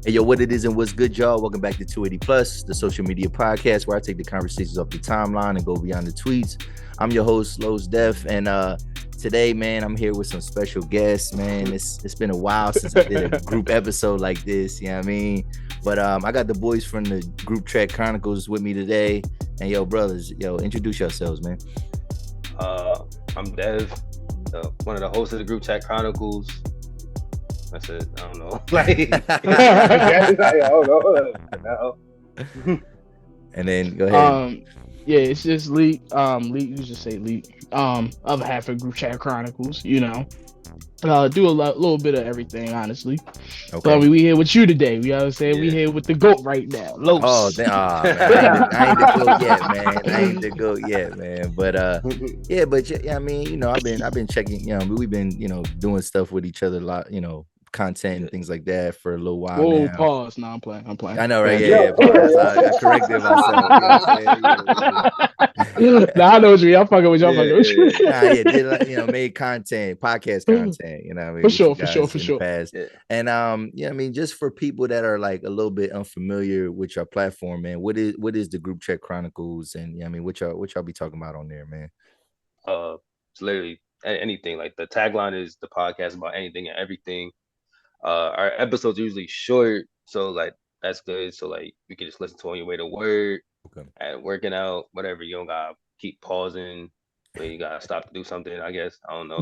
Hey, yo, what it is and what's good, y'all? Welcome back to 280 Plus, the social media podcast where I take the conversations off the timeline and go beyond the tweets. I'm your host, Lowe's Def, and today, man, I'm here with some special guests, man. It's been a while since I did a group episode like this, you know what I mean? But I got the boys from the Groupchat Chronicles with me today. And yo, brothers, introduce yourselves, man. I'm Dev, one of the hosts of the Groupchat Chronicles. That's it. I don't know. I don't know. And then go ahead. Yeah, it's just Leak. Leak, you just say Leak. Other half of Groupchat Chronicles, you know. Do a little bit of everything, honestly. Okay. So, I mean, we here with you today. We always say we here with the GOAT right now. Los. Oh, man, I ain't the GOAT yet, man. I ain't the GOAT yet, man. But I mean, I've been checking. We've been doing stuff with each other a lot. Content and things like that for a little while. Whoa, now. Pause. No, I'm playing. I know, right? Yeah. Pause. I corrected myself. Nah, I know what you mean. I'm fucking with y'all. Made content, podcast content. You know, what I mean, for sure. Past. Yeah. And I mean, just for people that are like a little bit unfamiliar with your platform, man, what is the Groupchat Chronicles, and I mean, what y'all be talking about on there, man? It's literally anything. Like the tagline is the podcast about anything and everything. Our episodes are usually short, so like that's good. So like you can just listen to on your way to work, and working out, whatever. You don't gotta keep pausing, but you gotta stop to do something. I guess I don't know.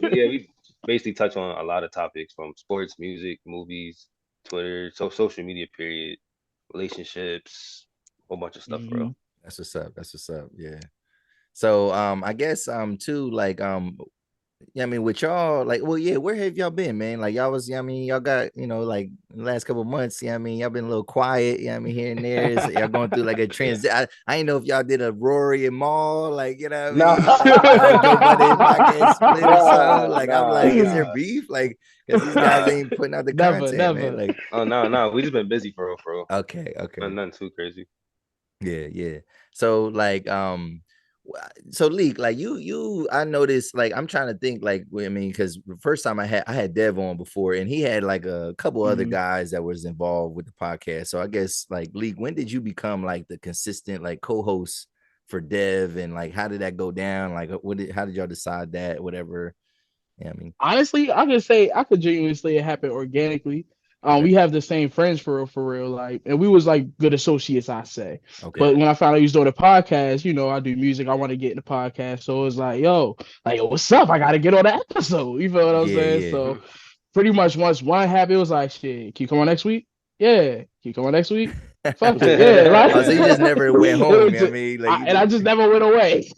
Yeah, we basically touch on a lot of topics from sports, music, movies, Twitter, social media. Period, relationships, a whole bunch of stuff, bro. That's what's up. Yeah. So I guess too, like I mean, with y'all, like, well, yeah, where have y'all been, man? Like, y'all was, y'all got, like, the last couple of months, y'all been a little quiet, here and there. So y'all going through like a transition. I ain't know if y'all did a Rory and Maul, like, Joe Budden podcast split or something. Like, I'm like, is there beef? Like, because these guys ain't putting out the content, man. Like, oh no, we just been busy for real. Okay. Nothing too crazy. Yeah. So, like, so Leak, like I noticed, like, I'm trying to think, like, I mean, because the first time I had Dev on before, and he had like a couple other guys that was involved with the podcast. So I guess, like, Leak, when did you become like the consistent like co-host for Dev, and like how did that go down? Like, how did y'all decide that? Whatever. Yeah, I mean, honestly, I could genuinely say it happened organically. We have the same friends for real, like, and we was like good associates, I say. Okay. But when I found out he was doing a podcast, I do music. I want to get in the podcast, so it was like, what's up? I got to get on the episode. You feel what I'm saying? Yeah. So pretty much once one happened, it was like, shit, can you come on next week? Yeah, can you come on next week? Fuck it, yeah. Like, so you just never went home. I mean, like, I just never went away.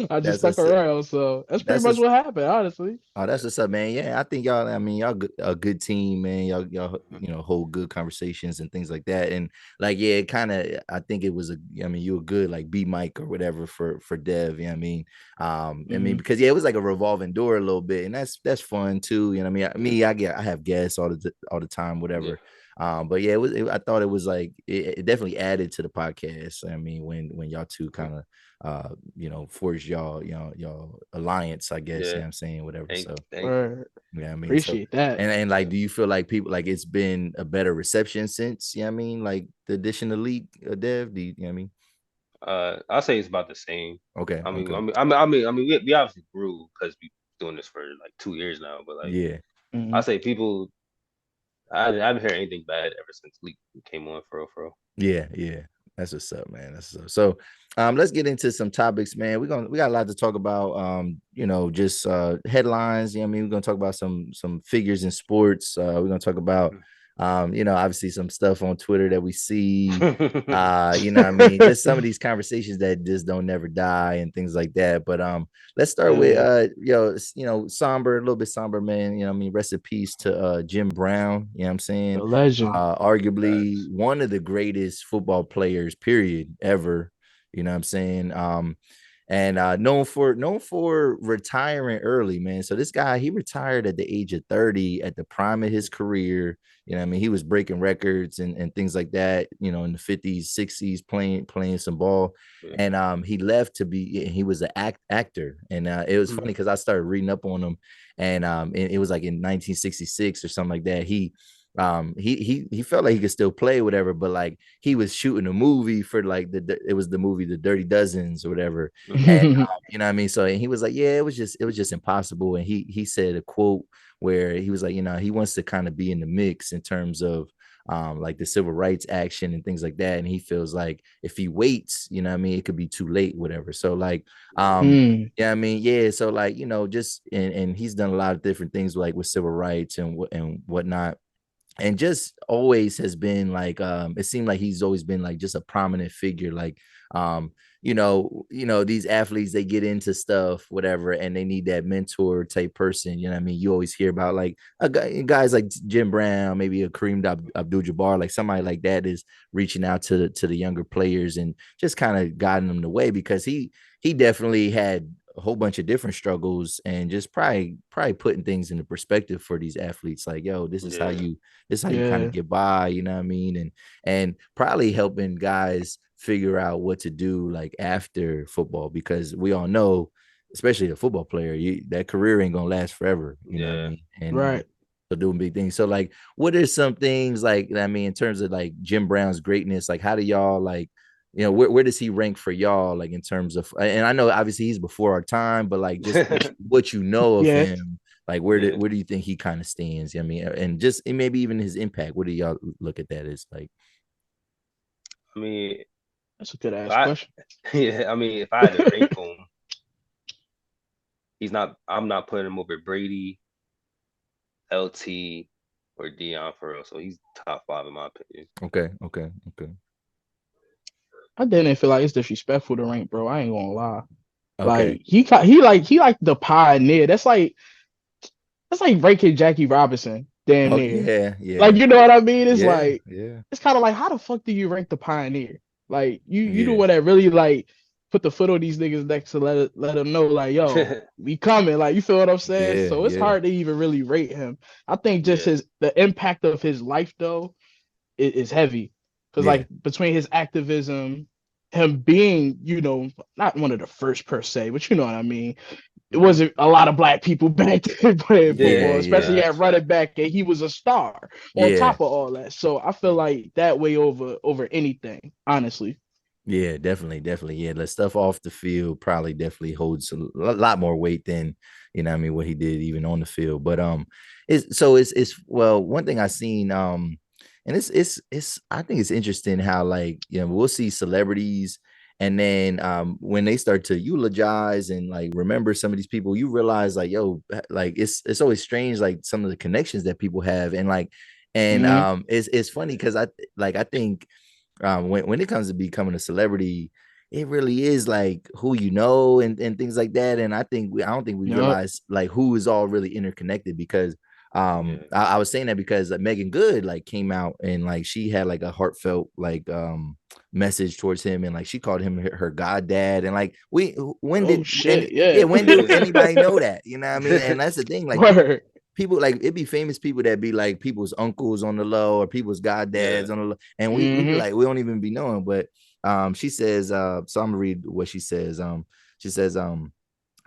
I just stuck around. So that's pretty much what happened, honestly. Oh, that's what's up, man. Yeah, I think y'all. I mean, y'all a good team, man. Y'all, hold good conversations and things like that. And like, yeah, it kind of. I think it was you were good, like B Mike or whatever for Dev. You know what I mean? I mean, because it was like a revolving door a little bit, and that's fun too. You know what I mean? I have guests all the time, whatever. Yeah. But yeah, I thought it was like it definitely added to the podcast. I mean, when y'all two kind of forged y'all alliance, I guess. Yeah. You know what I'm saying, whatever. Yeah, I mean, appreciate that. And like, do you feel like people, like, it's been a better reception since? I mean, like the addition of Leak, Dev? Do you know what I mean? I'll say it's about the same. Okay. I mean, we obviously grew because we doing this for like 2 years now, but like, yeah, I say people. I haven't heard anything bad ever since Leak came on for real. Yeah. That's what's up, man. That's what's up. So let's get into some topics, man. We got a lot to talk about. Just headlines. We're gonna talk about some figures in sports. We're gonna talk about obviously some stuff on Twitter that we see. Just some of these conversations that just don't never die and things like that. But let's start with somber, a little bit somber, man. Rest in peace to Jim Brown. You know what I'm saying? The legend. Arguably one of the greatest football players, period, ever. You know what I'm saying? and known for retiring early, man. So this guy, he retired at the age of 30 at the prime of his career. You know what I mean? He was breaking records and things like that, you know, in the 50s, 60s, playing some ball. Yeah. And he left to be, he was an actor. And it was funny because I started reading up on him, and it was like in 1966 or something like that. He felt like he could still play whatever, but like he was shooting a movie for like it was the movie The Dirty Dozens or whatever. And you know what I mean? So, and he was like, yeah, it was just impossible. And he said a quote where he was like, you know, he wants to kind of be in the mix in terms of like the civil rights action and things like that. And he feels like if he waits, you know what I mean, it could be too late, whatever. So like yeah, I mean, yeah. So like, you know, just and he's done a lot of different things like with civil rights and whatnot, and just always has been like it seemed like he's always been like just a prominent figure, like um these athletes, they get into stuff whatever and they need that mentor type person, you know what I mean. You always hear about like guys like Jim Brown, maybe a Kareem Abdul-Jabbar, like somebody like that is reaching out to the younger players and just kind of guiding them the way, because he definitely had a whole bunch of different struggles and just probably putting things into perspective for these athletes, like, yo, this is how you kind of get by, you know what I mean? And probably helping guys figure out what to do like after football, because we all know, especially a football player, that career ain't gonna last forever, you know what I mean? And right. so doing big things. So like, what are some things like, I mean, in terms of like Jim Brown's greatness, like how do y'all like, you know, where does he rank for y'all, like in terms of, and I know obviously he's before our time, but like just what you know of Yeah, him, like where do you think he kind of stands? I mean, and just and maybe even his impact. What do y'all look at that as like? I mean, that's a good ass I question. yeah, I mean, if I had to rank him, I'm not putting him over Brady, LT, or Dion for real. So he's top five in my opinion. Okay. I didn't feel like it's disrespectful to rank, bro. I ain't gonna lie. Okay. Like he like the pioneer. That's like ranking Jackie Robinson, damn Okay. near. Like, Yeah. you know what I mean? It's Yeah. like Yeah. it's kind of like, how the fuck do you rank the pioneer? Like you the Yeah. one that really like put the foot on these niggas next to let them know like, yo, we coming. Like, you feel what I'm saying? Yeah. So it's Yeah. hard to even really rate him. I think just Yeah, the impact of his life though is heavy, because Yeah. like between his activism, him being, you know, not one of the first per se, but you know what I mean. It hmm wasn't a lot of black people back then playing Yeah. football, Yeah. especially at facts, running facts. back, and he was a star on Yeah. top of all that. So I feel like that way over anything, honestly. Yeah, definitely. Yeah, the stuff off the field probably definitely holds a lot more weight than, you know what I mean, what he did even on the field. But it's well, one thing I seen and it's I think it's interesting how, like, you know, we'll see celebrities, and then when they start to eulogize and like remember some of these people, you realize like, yo, like it's always strange, like some of the connections that people have, and like and Mm-hmm. it's funny because I think when it comes to becoming a celebrity, it really is like who you know and things like that. And I don't think we Yep. realize like who is all really interconnected, because Yeah, I was saying that because Meagan Good like came out and like she had like a heartfelt like message towards him, and like she called him her god dad, and like when Oh did shit, yeah. when did anybody know that, you know what I mean? And that's the thing, like Word. people like it'd be famous people that be like people's uncles on the low or people's yeah. goddads on the low, and we be Mm-hmm. like we don't even be knowing. But she says so I'm gonna read what she says. She says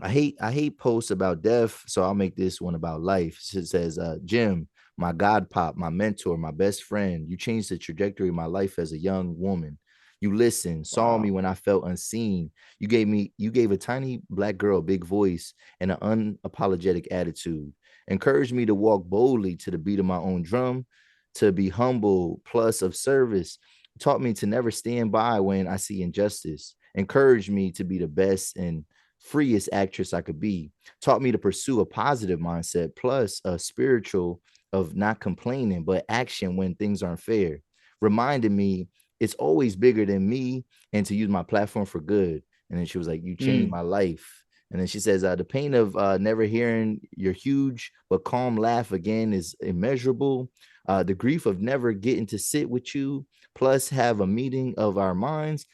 I hate posts about death, so I'll make this one about life. She says, Jim, my god pop, my mentor, my best friend, you changed the trajectory of my life as a young woman. You listened, saw me Wow. when I felt unseen. You gave a tiny black girl a big voice and an unapologetic attitude. Encouraged me to walk boldly to the beat of my own drum, to be humble plus of service. Taught me to never stand by when I see injustice. Encouraged me to be the best and freest actress I could be. Taught me to pursue a positive mindset plus a spiritual of not complaining but action when things aren't fair. Reminded me it's always bigger than me and to use my platform for good. And then she was like, you changed Mm. my life. And then she says, the pain of never hearing your huge but calm laugh again is immeasurable. The grief of never getting to sit with you, plus have a meeting of our minds.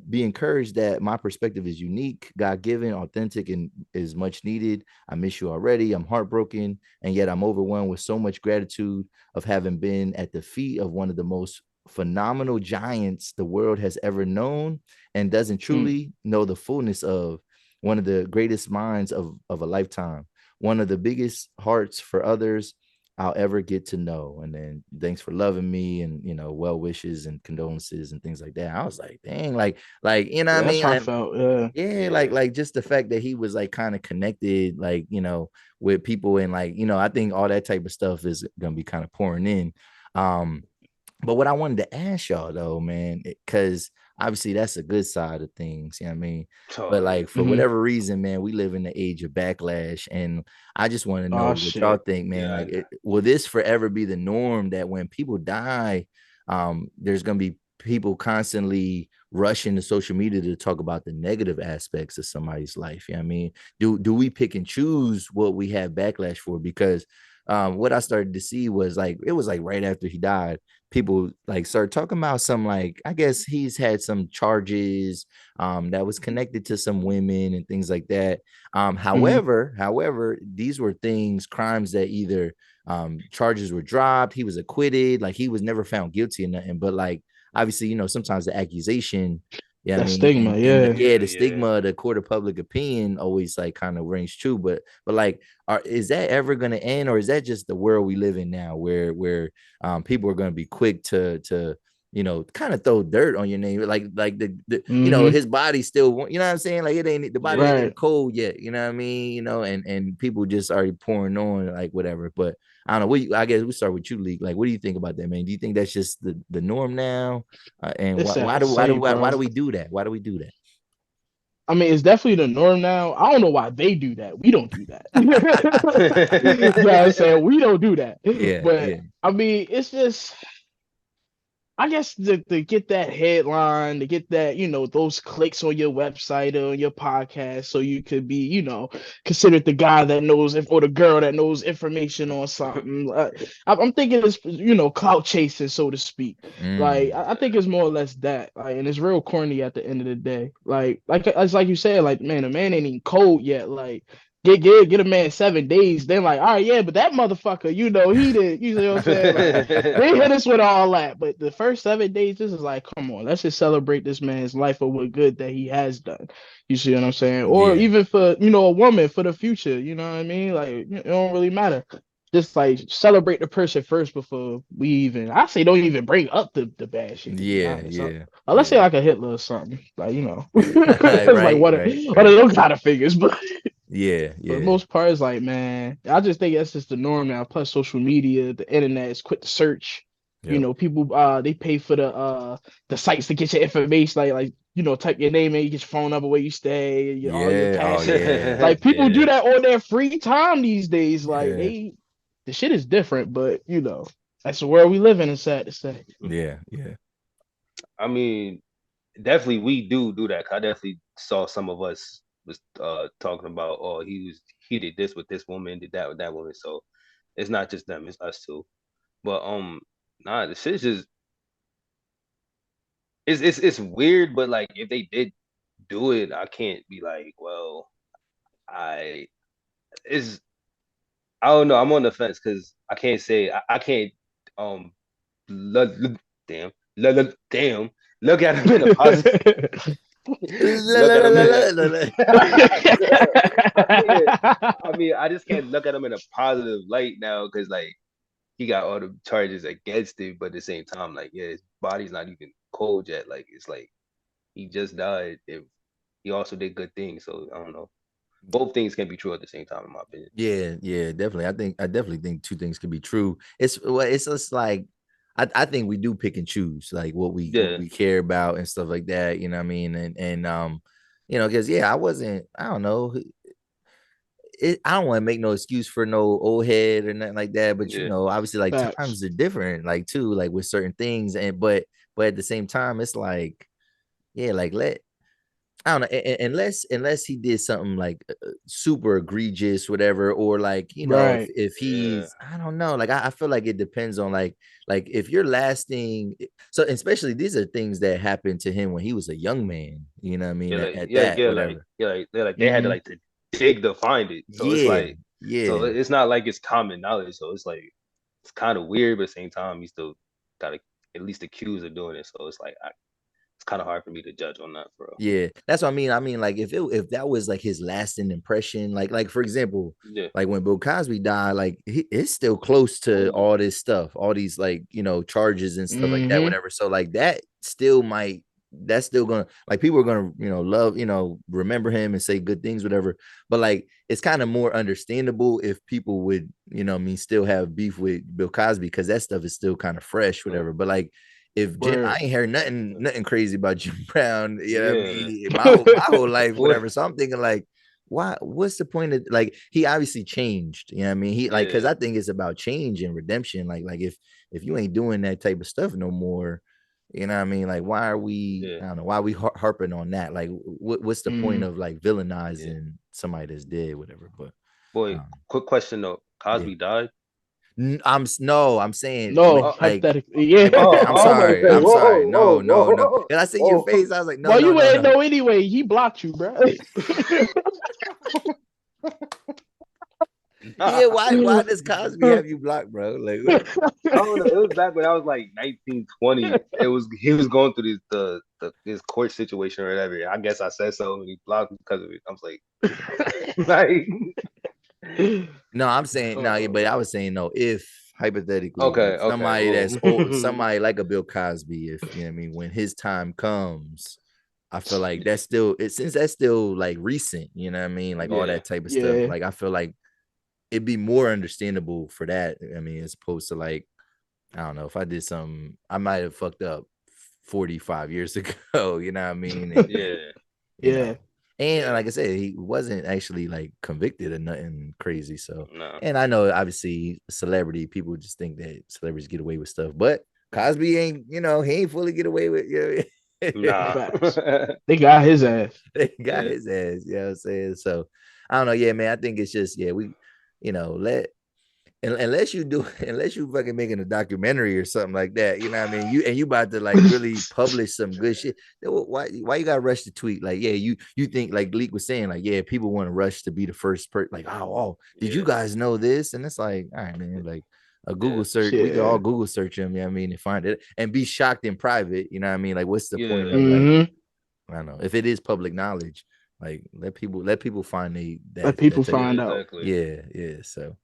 Be encouraged that my perspective is unique, God-given, authentic, and is much needed. I miss you already. I'm heartbroken, and yet I'm overwhelmed with so much gratitude of having been at the feet of one of the most phenomenal giants the world has ever known, and doesn't truly know the fullness of one of the greatest minds of a lifetime, one of the biggest hearts for others I'll ever get to know. And then thanks for loving me, and well wishes and condolences and things like that. I was like, dang, you know Yeah, what I that's mean? heartfelt. Yeah. Yeah, Yeah. like just the fact that he was like kind of connected, like, with people, and like, I think all that type of stuff is gonna be kind of pouring in. But what I wanted to ask y'all though, man, because obviously that's a good side of things, you know what I mean? Oh But yeah. like for whatever reason, man, we live in the age of backlash, and I just want to know Oh what y'all shit. think, man. Yeah. Like, will this forever be the norm that when people die, there's gonna be people constantly rushing to social media to talk about the negative aspects of somebody's life? You know what I mean? Do we pick and choose what we have backlash for? Because what I started to see was like, it was like right after he died, people like start talking about some, like, I guess he's had some charges that was connected to some women and things like that. However, these were crimes that either charges were dropped, he was acquitted, like he was never found guilty or nothing. But like, obviously, sometimes the accusation, yeah, I That mean, stigma. and Yeah. the Yeah. stigma, the court of public opinion always like kind of rings true. But like, is that ever going to end, or is that just the world we live in now, where people are going to be quick to kind of throw dirt on your name, like the his body still, you know what I'm saying, like the body ain't even Right. cold yet, you know what I mean, and people just are pouring on like whatever. But I don't know. I guess we start with you, League. Like, what do you think about that, man? Do you think that's just the norm now? And It's why do insane, why do bro. we do that? Why do we do that? I mean, it's definitely the norm now. I don't know why they do that. We don't do that. You know what I'm saying? We don't do that. Yeah, But yeah, I mean, it's just, I guess to get that headline, to get that, those clicks on your website or on your podcast, so you could be, considered the guy that knows, or the girl that knows information on something. I'm thinking it's, clout chasing, so to speak. Like, mm, I think it's more or less that, like, and it's real corny at the end of the day. Like it's like you said, like, man, the man ain't even cold yet. Like, get a man 7 days, then like, all right, yeah, but that motherfucker, he did, you know what I'm saying? Like, they hit us with all that, but the first 7 days, this is like, come on, let's just celebrate this man's life for what good that he has done. You see what I'm saying? Or yeah, even for, a woman for the future, you know what I mean? Like, it don't really matter. Just like celebrate the person first before we even, I say, don't even bring up the bad shit, to be yeah, honest. yeah, Let's say yeah. like a Hitler or something, like, it's like Right, one of, right, one of right. those kind of figures, but Yeah, for the yeah, most part, it's like, man, I just think that's just the norm now. Plus, social media, the internet is quick to search. yep. People they pay for the sites to get your information, like type your name in, you get your phone number, where you stay, all your Yeah. Oh, passwords. yeah, Like, people yeah, do that on their free time these days. Like, yeah, the shit is different, but that's the world we live in. It's sad to say. yeah, yeah. I mean, definitely we do that. I definitely saw some of us was talking about, oh, he did this with this woman, did that with that woman. So it's not just them, it's us too. But nah, the shit's just it's weird, but like if they did do it, I can't be like, well, I is I don't know. I'm on the fence because I can't say I can't um look, damn damn look at him in a positive La, look la, at la, him la, in a la, la, la. I can't I mean I just can't look at him in a positive light now because like he got all the charges against him, but at the same time, like, yeah, his body's not even cold yet. Like, it's like he just died. He also did good things. So I don't know. Both things can be true at the same time, in my opinion. Yeah, yeah, definitely. I definitely think two things can be true. It's just like, I think we do pick and choose like what Yeah, we care about and stuff like that. You know what I mean? And because yeah, I don't know. I don't want to make no excuse for no old head or nothing like that, but yeah, obviously, like, Facts. times are different, like, too, like with certain things, and but at the same time, it's like, yeah, like, I don't know, unless he did something like super egregious, whatever, or like, you know, Right. if he's, I don't know, like I feel like it depends on like if you're lasting. So especially these are things that happened to him when he was a young man, you know what I mean, at that, whatever. They had to like to dig to find it. So it's Yeah, like, so yeah. it's not like it's common knowledge. So it's like it's kind of weird, but at the same time, you still gotta at least accused of doing it. So it's like it's kind of hard for me to judge on that, bro. Yeah, that's what I mean. I mean, like if that was like his lasting impression, like for example, Yeah. like when Bill Cosby died, like it's still close to all this stuff, all these like, you know, charges and stuff like that, whatever. So like that still might, that's still gonna, like, people are gonna, you know, love, you know, remember him and say good things, whatever. But like it's kind of more understandable if people would, you know, I mean, still have beef with Bill Cosby because that stuff is still kind of fresh, whatever. But like if Jim, I ain't heard nothing crazy about Jim Brown, you know what I mean, my whole life, whatever. So I'm thinking like, what's the point of, like, he obviously changed, you know what I mean? He like, because I think it's about change and redemption. Like if you ain't doing that type of stuff no more, you know what I mean? Like, why are we, I don't know, why are we harping on that? Like, what's the point of like villainizing somebody that's dead, whatever? But boy, quick question though, Cosby died? I'm saying, no, like, hypothetically, yeah. I'm sorry. I'm sorry. No. And I see your face. I was like, no, well, no, you no, wouldn't no. know anyway. He blocked you, bro. Yeah, why does Cosby have you blocked, bro? Like, I don't know. It was back when I was like 19, 20. He was going through this court situation or whatever. I guess I said so and he blocked me because of it. I was like, no, I'm saying no, but I was saying no. If hypothetically, like okay, somebody well, that's old, somebody like a Bill Cosby, if you know what I mean, when his time comes, I feel like that's still since that's still like recent, you know what I mean, like all that type of stuff. Like I feel like it'd be more understandable for that. I mean, as opposed to like, I don't know, if I did something, I might have fucked up 45 years ago, you know what I mean? And, you know, and like I said, he wasn't actually like convicted of nothing crazy. So, and I know obviously celebrity people just think that celebrities get away with stuff, but Cosby ain't, you know, he ain't fully get away with, you know. Facts. They got his ass. They got his ass. You know what I'm saying? So I don't know. Yeah, man. I think it's just, we, you know, unless you fucking making a documentary or something like that, you know what I mean? You about to like really publish some good shit. Why you gotta rush to tweet? Like, yeah, you think, like Leak was saying, like, yeah, people want to rush to be the first person, like, did you guys know this? And it's like, all right, man, like a Google search, we can all Google search him, you know what I mean, and find it and be shocked in private, you know what I mean? Like, what's the point of like, I don't know, if it is public knowledge, like let people find let people find out. Yeah. So,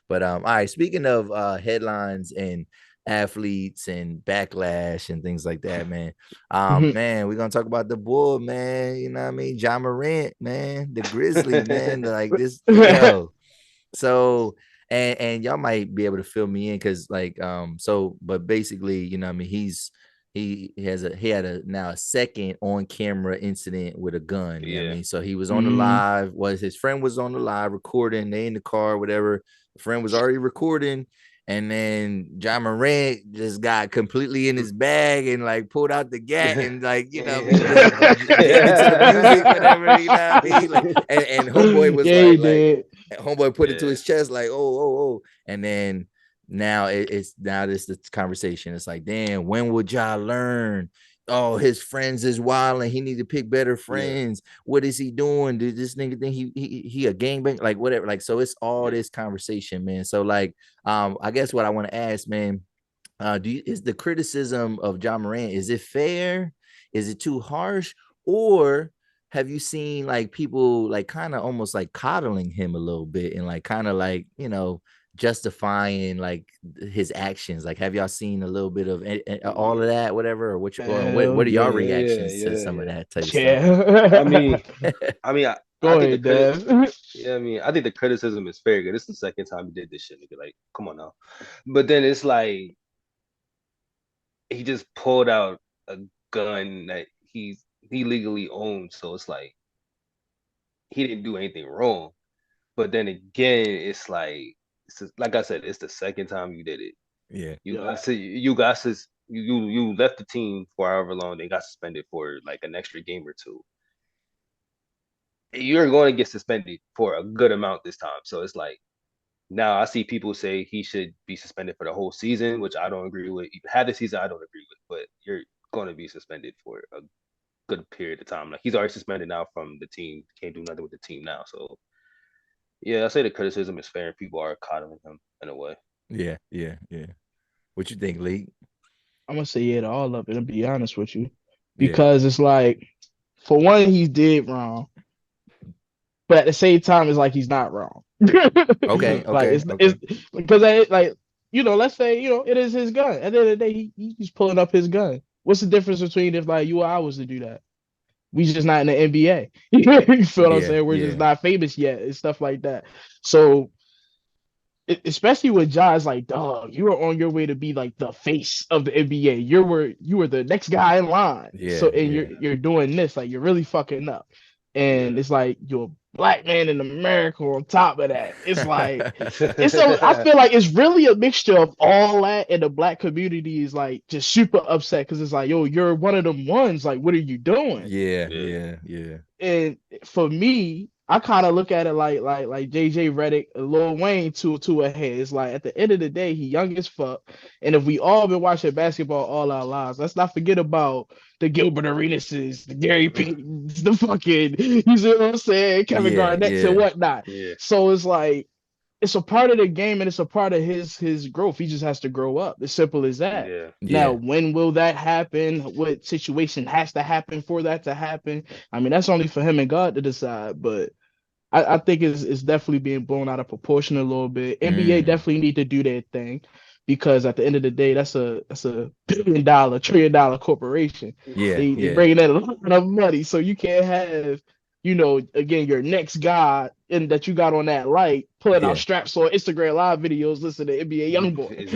but all right, speaking of headlines and athletes and backlash and things like that, man. Man, we're gonna talk about the bull, man. You know what I mean? Ja Morant, man, the Grizzly, man. Like this, yo. So and y'all might be able to fill me in because like but basically, you know what I mean, he had a second on camera incident with a gun. You know what I mean? So he was on the live, his friend was on the live recording, they in the car, whatever. The friend was already recording, and then Ja Morant just got completely in his bag and like pulled out the gat and like, you know what I mean, just jamming to the music, whatever, you know what I mean? Like and homeboy was like homeboy put it to his chest, like, oh. And then now it's this conversation. It's like, damn, when would y'all learn? Oh, his friends is wild and he need to pick better friends. What is he doing? Did this nigga think he a gangbang? Like whatever. Like, so it's all this conversation, man. So like, I guess what I want to ask, man, is the criticism of Ja Morant, is it fair? Is it too harsh? Or have you seen like people like kind of almost like coddling him a little bit and like kind of like, you know, justifying like his actions? Like, have y'all seen a little bit of all of that, whatever, or what are y'all reactions to some of that type of stuff? I think I think the criticism is fair. This is the second time he did this shit. Nigga, like, come on now. But then it's like he just pulled out a gun that he legally owned. So it's like he didn't do anything wrong. But then again, it's like I said, it's the second time you did it. You left the team for however long. They got suspended for like an extra game or two. you're going to get suspended for a good amount this time. So it's like now I see people say he should be suspended for the whole season, which I don't agree with. Even half the season, I don't agree with. But you're going to be suspended for a good period of time. Like he's already suspended now from the team. Can't do nothing with the team now. So yeah, I say the criticism is fair and people are coddling him in a way. Yeah. What you think, Lee? I'm gonna say yeah to all of it, and be honest with you, Yeah. because it's like, for one, he did wrong, but at the same time, it's like he's not wrong. Okay. Like it's because like, let's say it is his gun. At the end of the day, he's pulling up his gun. What's the difference between if like you or I was to do that? We just not in the NBA. You feel what I'm saying? We're just not famous yet and stuff like that. So especially with Ja, it's like, dog, you are on your way to be like the face of the NBA. You were the next guy in line. So and you're doing this, like you're really fucking up. And it's like you're a black man in America on top of that. It's like I feel like it's really a mixture of all that, and the black community is like just super upset because it's like, yo, you're one of them ones. Like, what are you doing? Yeah. And for me, I kind of look at it like JJ Redick, Lil Wayne to a head. It's like at the end of the day, he young as fuck. And if we all been watching basketball all our lives, let's not forget about the Gilbert Arenases, the Gary Paytons, the fucking, you see what I'm saying, Kevin Garnett's and whatnot. Yeah. So it's like it's a part of the game and it's a part of his growth. He just has to grow up. As simple as that. Yeah. Now, when will that happen? What situation has to happen for that to happen? I mean, that's only for him and God to decide. But I think it's definitely being blown out of proportion a little bit. NBA definitely need to do their thing because at the end of the day, that's a $1 trillion corporation. They bringing in a lot of money, so you can't have again your next guy and that you got on that light pulling out straps on Instagram live videos, listen to NBA YoungBoy.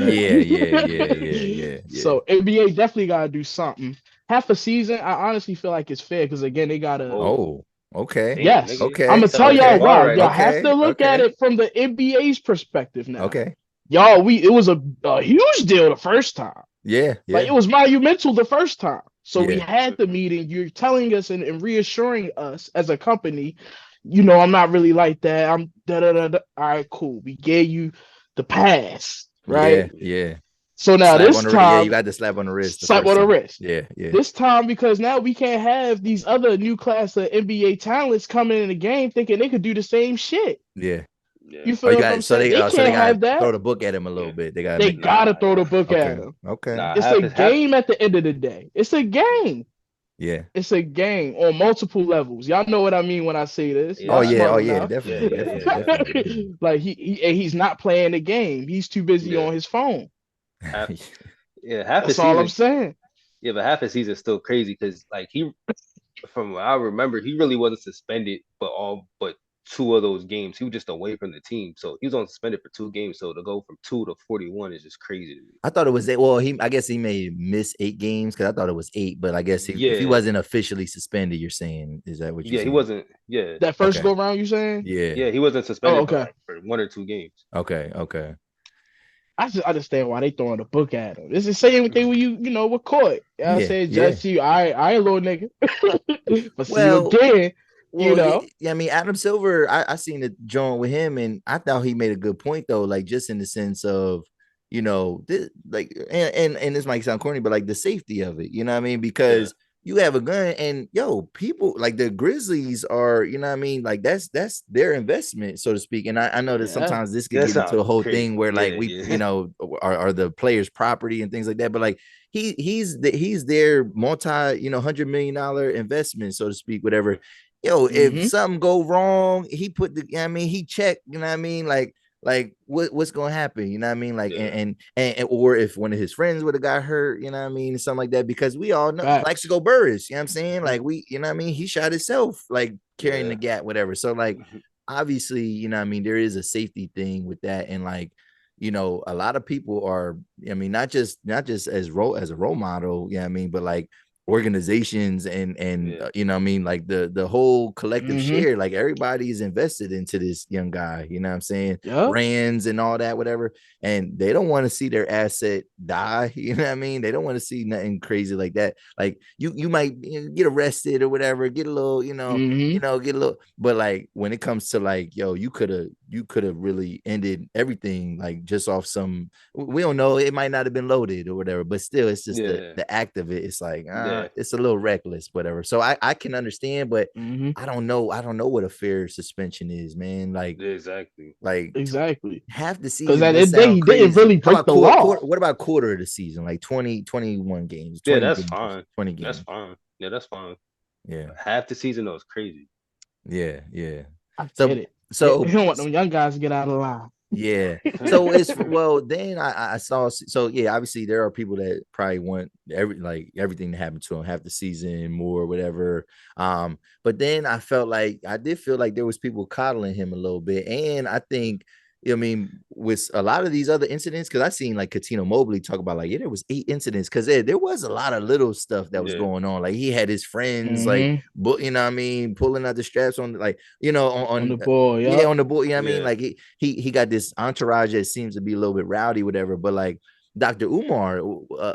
Yeah. So NBA definitely gotta do something. Half a season, I honestly feel like it's fair because again they gotta. Oh, okay. Damn, Yes, nigga. I'm gonna tell y'all why. Right y'all now. have to look at it from the NBA's perspective now. Okay. Y'all, it was a huge deal the first time. Yeah. Like it was monumental the first time. So we Yeah. had the meeting. You're telling us and reassuring us as a company, I'm not really like that. I'm da da da da. All right, cool. We gave you the pass, right? Yeah. So now Slap this on the, time, you got the slap on the wrist. slap on the wrist. Yeah. This time, because now we can't have these other new class of NBA talents coming in the game thinking they could do the same shit. Yeah. You feel what I'm saying? They can't have that. Throw the book at him a little bit. They gotta throw the book at him. Okay. It's a game at the end of the day. It's a game. Yeah. It's a game on multiple levels. Y'all know what I mean when I say this. Definitely. Like he's not playing the game. He's too busy on his phone. Half That's all I'm saying. Yeah, but half a season is still crazy because like from what I remember, he really wasn't suspended, but 2 of those games he was just away from the team, so he was on suspended for 2 games. So to go from 2 to 41 is just crazy to me. I thought it was 8. Well, I guess he may miss 8 games because I thought it was 8, but I guess if he wasn't officially suspended, you're saying, is that what you're saying? He wasn't. Yeah, that first go round, you saying? Yeah, he wasn't suspended for 1 or 2 games. Okay. I just understand why they throwing the book at him. It's the same thing when you were caught. I said, just you, I ain't little nigga. But see you again. Well, I mean, Adam Silver, I seen the joint with him, and I thought he made a good point though, like just in the sense of, this, like, and this might sound corny, but like the safety of it, you know what I mean? Because you have a gun, and people like the Grizzlies are, you know what I mean? Like that's their investment, so to speak. And I know that sometimes this can get into a whole thing where like are the players' property and things like that, but like he's their multi, $100 million investment, so to speak, whatever. If something go wrong, he put he checked, like what's gonna happen, you know what I mean? Like and or if one of his friends would have got hurt, you know what I mean, something like that, because we all know Plaxico Burress, you know what I'm saying? Like he shot himself, like carrying the gap, whatever. So like obviously, there is a safety thing with that, and like a lot of people are, not just as a role model, but like organizations and you know what I mean, like the whole collective share, like everybody is invested into this young guy, you know what I'm saying? Brands and all that, whatever, and they don't want to see their asset die, you know what I mean? They don't want to see nothing crazy like that. Like you might get arrested or whatever, get a little, you know, get a little, but like when it comes to like, yo, you could have really ended everything like just off some, we don't know, it might not have been loaded or whatever, but still it's just the act of it. It's like it's a little reckless, whatever. So I can understand, but I don't know what a fair suspension is, man. Like exactly half the because season at would the day sound he crazy. didn't really break the law. What about quarter of the season, like 20 21 games, 20 that's games, fine, 20 games, that's fine, that's fine. Yeah, half the season though is crazy. Yeah I get it. So you don't want them young guys to get out of line. Yeah. So it's, well, then I saw, so yeah, obviously there are people that probably want everything to happen to him half the season, more, whatever. But then I did feel like there was people coddling him a little bit. And I think, I mean, with a lot of these other incidents, because I seen like Katino Mobley talk about like, yeah, there was 8 incidents, because there was a lot of little stuff that was going on. Like he had his friends like, but you know what I mean, pulling out the straps on, like, you know, on the ball, on the ball. You know what I mean? Like he got this entourage that seems to be a little bit rowdy, whatever. But like Dr. Umar,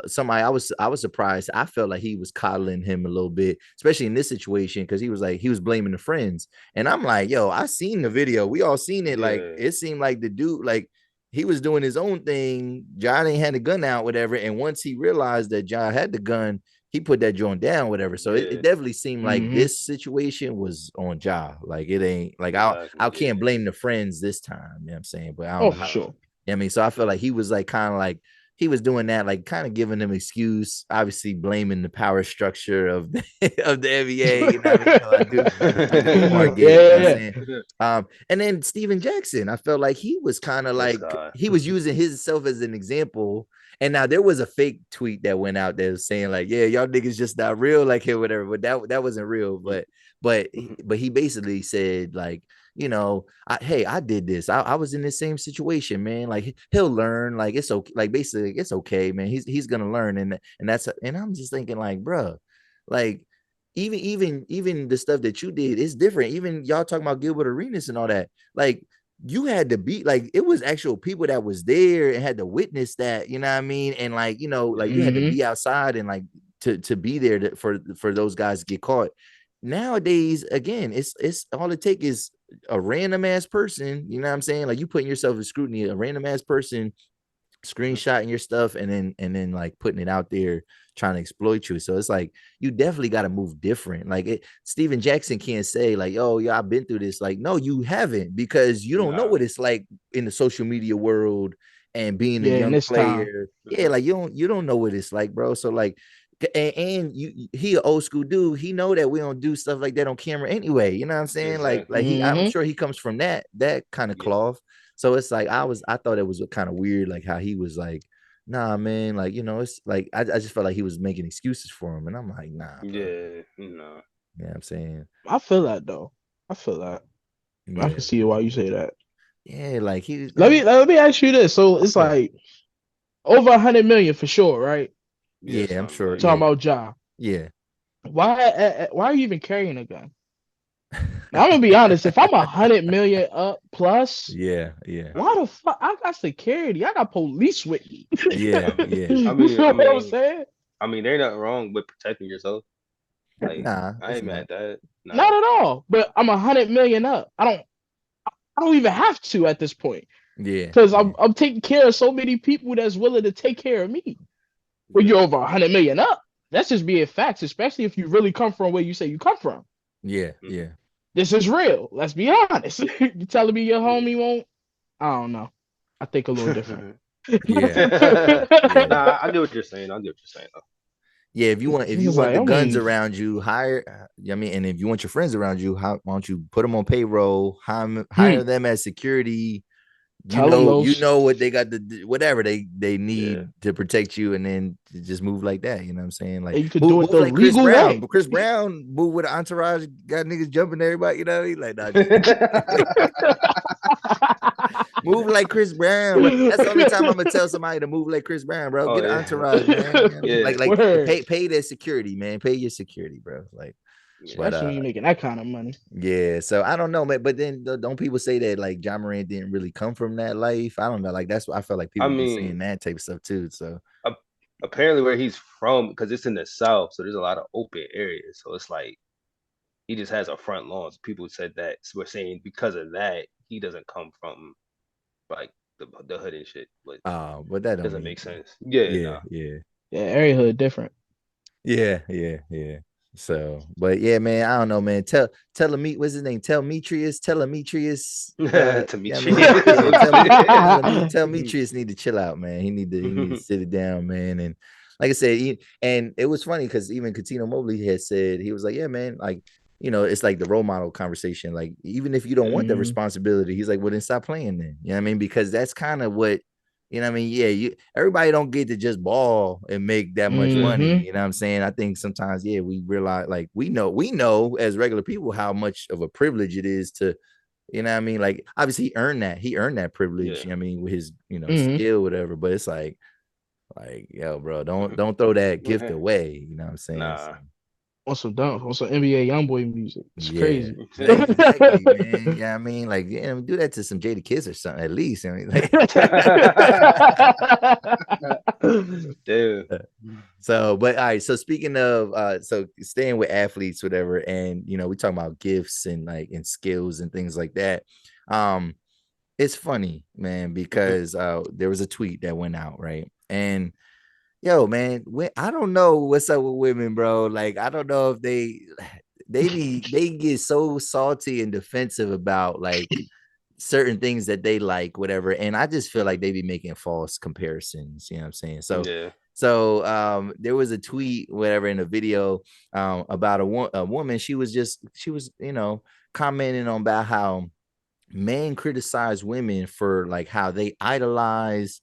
somebody I was surprised. I felt like he was coddling him a little bit, especially in this situation, because he was blaming the friends. And I'm like, yo, I seen the video. We all seen it. Like it seemed like the dude, like he was doing his own thing. John ain't had the gun out, whatever. And once he realized that John had the gun, he put that joint down, whatever. So it definitely seemed like this situation was on Ja. Like it ain't like I can't blame the friends this time. You know what I'm saying? But I don't know how. Sure. I mean, so I feel like he was like kind of like he was doing that, like kind of giving them excuse, obviously blaming the power structure of the of the NBA. You know what I mean? So I do get, you know what I'm saying? And then Steven Jackson, I felt like he was kind of like he was using himself as an example. And now there was a fake tweet that went out there saying like, yeah, y'all niggas just not real, like here, whatever. But that wasn't real. But he basically said like, you know, I did this. I was in the same situation, man. Like he'll learn. Like it's okay. Like basically, it's okay, man. He's gonna learn, and I'm just thinking like, bro, like even the stuff that you did is different. Even y'all talking about Gilbert Arenas and all that, like. You had to be like, it was actual people that was there and had to witness that, you know what I mean? And like, you know, like you had to be outside and like to be there for those guys to get caught. Nowadays, again, it's all it take is a random ass person, you know what I'm saying? Like you putting yourself in scrutiny, a random ass person screenshotting your stuff and then like putting it out there trying to exploit you. So it's like you definitely got to move different. Like Steven Jackson can't say like, oh yeah, I've been through this. Like, no, you haven't, because you don't know what it's like in the social media world and being a young player. Yeah, like you don't know what it's like, bro. So like, and he an old school dude. He know that we don't do stuff like that on camera anyway. You know what I'm saying? Exactly. I'm sure he comes from that kind of cloth. So it's like I thought it was kind of weird, like how he was like, nah, man, like, you know, it's like I just felt like he was making excuses for him, and I'm like, nah, bro. Yeah, no. You know what I'm saying? I feel that though. I feel that. Yeah. I can see why you say that. Yeah, like he. Let me ask you this. So it's like over 100 million for sure, right? Yeah, I'm sure. Talking about Ja. Yeah. Why are you even carrying a gun? Now, I'm gonna be honest. If I'm 100 million up plus, yeah. Why the fuck? I got security. I got police with me. Yeah. I mean, what I'm saying? I mean, there ain't nothing wrong with protecting yourself. Like, nah, I ain't mad at that. Nah. Not at all. But I'm 100 million up. I don't even have to at this point. Yeah. Because I'm taking care of so many people that's willing to take care of me. When you're over 100 million up, that's just being facts, especially if you really come from where you say you come from. Yeah. This is real. Let's be honest. You telling me your homie won't? I don't know. I think a little different. Nah, I get what you're saying. Though. Yeah, if you want the guns around you, hire. I mean, and if you want your friends around you, why don't you put them on payroll, hire them as security, You know what they got to whatever they need to protect you, and then just move like that. You know what I'm saying? Like, and you could do it the like Chris legal Brown. way. But Chris Brown moved with an entourage, got niggas jumping everybody. You know, he like, nah, move like Chris Brown. That's the only time I'm gonna tell somebody to move like Chris Brown, bro. Get an entourage, man. Like pay their security, man. Pay your security, bro. Like, especially when you're making that kind of money. Yeah, so I don't know, man. But then don't people say that like Ja Morant didn't really come from that life? I don't know. Like that's what I feel like people be saying that type of stuff too. So apparently where he's from, because it's in the South, so there's a lot of open areas. So it's like he just has a front lawn. So people said that we're saying because of that he doesn't come from like the hood and shit. But but that doesn't make sense. Yeah. Area hood different. Yeah. So, but yeah, man, I don't know, man. Telemetrius, what's his name? Telemetrius. Telemetrius need to chill out, man. He need to sit it down, man. And like I said, and it was funny because even Katino Mobley had said, he was like, yeah, man, like, you know, it's like the role model conversation. Like, even if you don't want the responsibility, he's like, well, then stop playing then. You know what I mean? Because that's kind of what, you know what I mean? Yeah, everybody don't get to just ball and make that much money. You know what I'm saying? I think sometimes, we realize, like, we know as regular people how much of a privilege it is to, you know what I mean? Like, obviously he earned that privilege, you know what I mean, with his, skill, whatever. But it's like, yo, bro, don't throw that gift away. You know what I'm saying? Nah. So, on some NBA Youngboy music. It's crazy. Exactly, man. Yeah, I mean, like, do that to some Jada Kiss or something at least. I mean, like, dude. So, but all right. So speaking of, so staying with athletes, whatever, and we talking about gifts and like and skills and things like that. It's funny, man, because there was a tweet that went out, right, and. Yo, man, I don't know what's up with women, bro. Like, I don't know if they get so salty and defensive about like certain things that they like, whatever. And I just feel like they be making false comparisons. You know what I'm saying? So there was a tweet, whatever, in a video about a woman. She was commenting on about how men criticize women for like how they idolize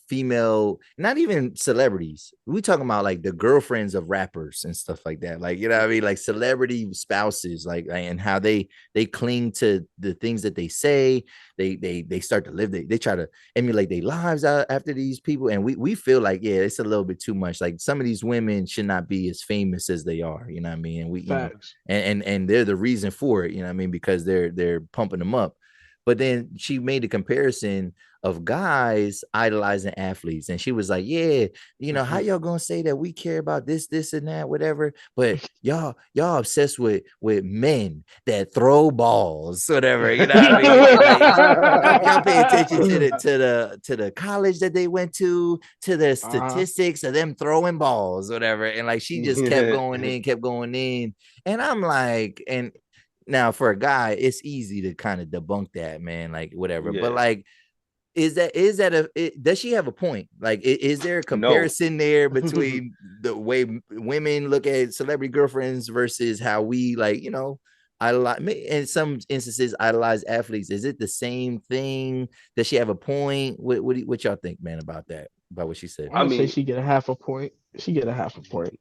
female, not even celebrities. We talking about like the girlfriends of rappers and stuff like that. Like, you know what I mean? Like celebrity spouses, like, and how they cling to the things that they say. They start to live, they try to emulate their lives out after these people. And we feel like, yeah, it's a little bit too much. Like some of these women should not be as famous as they are, you know what I mean? And we, and they're the reason for it, you know what I mean? Because they're pumping them up. But then she made a comparison of guys idolizing athletes. And she was like, yeah, how y'all gonna say that we care about this and that, whatever, but y'all obsessed with men that throw balls, whatever, you know what I mean? Like, y'all pay attention to the college that they went to the statistics of them throwing balls, whatever. And like she just kept going in. And I'm like, and now for a guy, it's easy to kind of debunk that, man, like whatever. But like, does she have a point? Like, is there a comparison there between the way women look at celebrity girlfriends versus how we, like, idolize, in some instances, idolize athletes? Is it the same thing? Does she have a point? What y'all think, man, about that? About what she said? I would say she get a half a point. She get a half a point.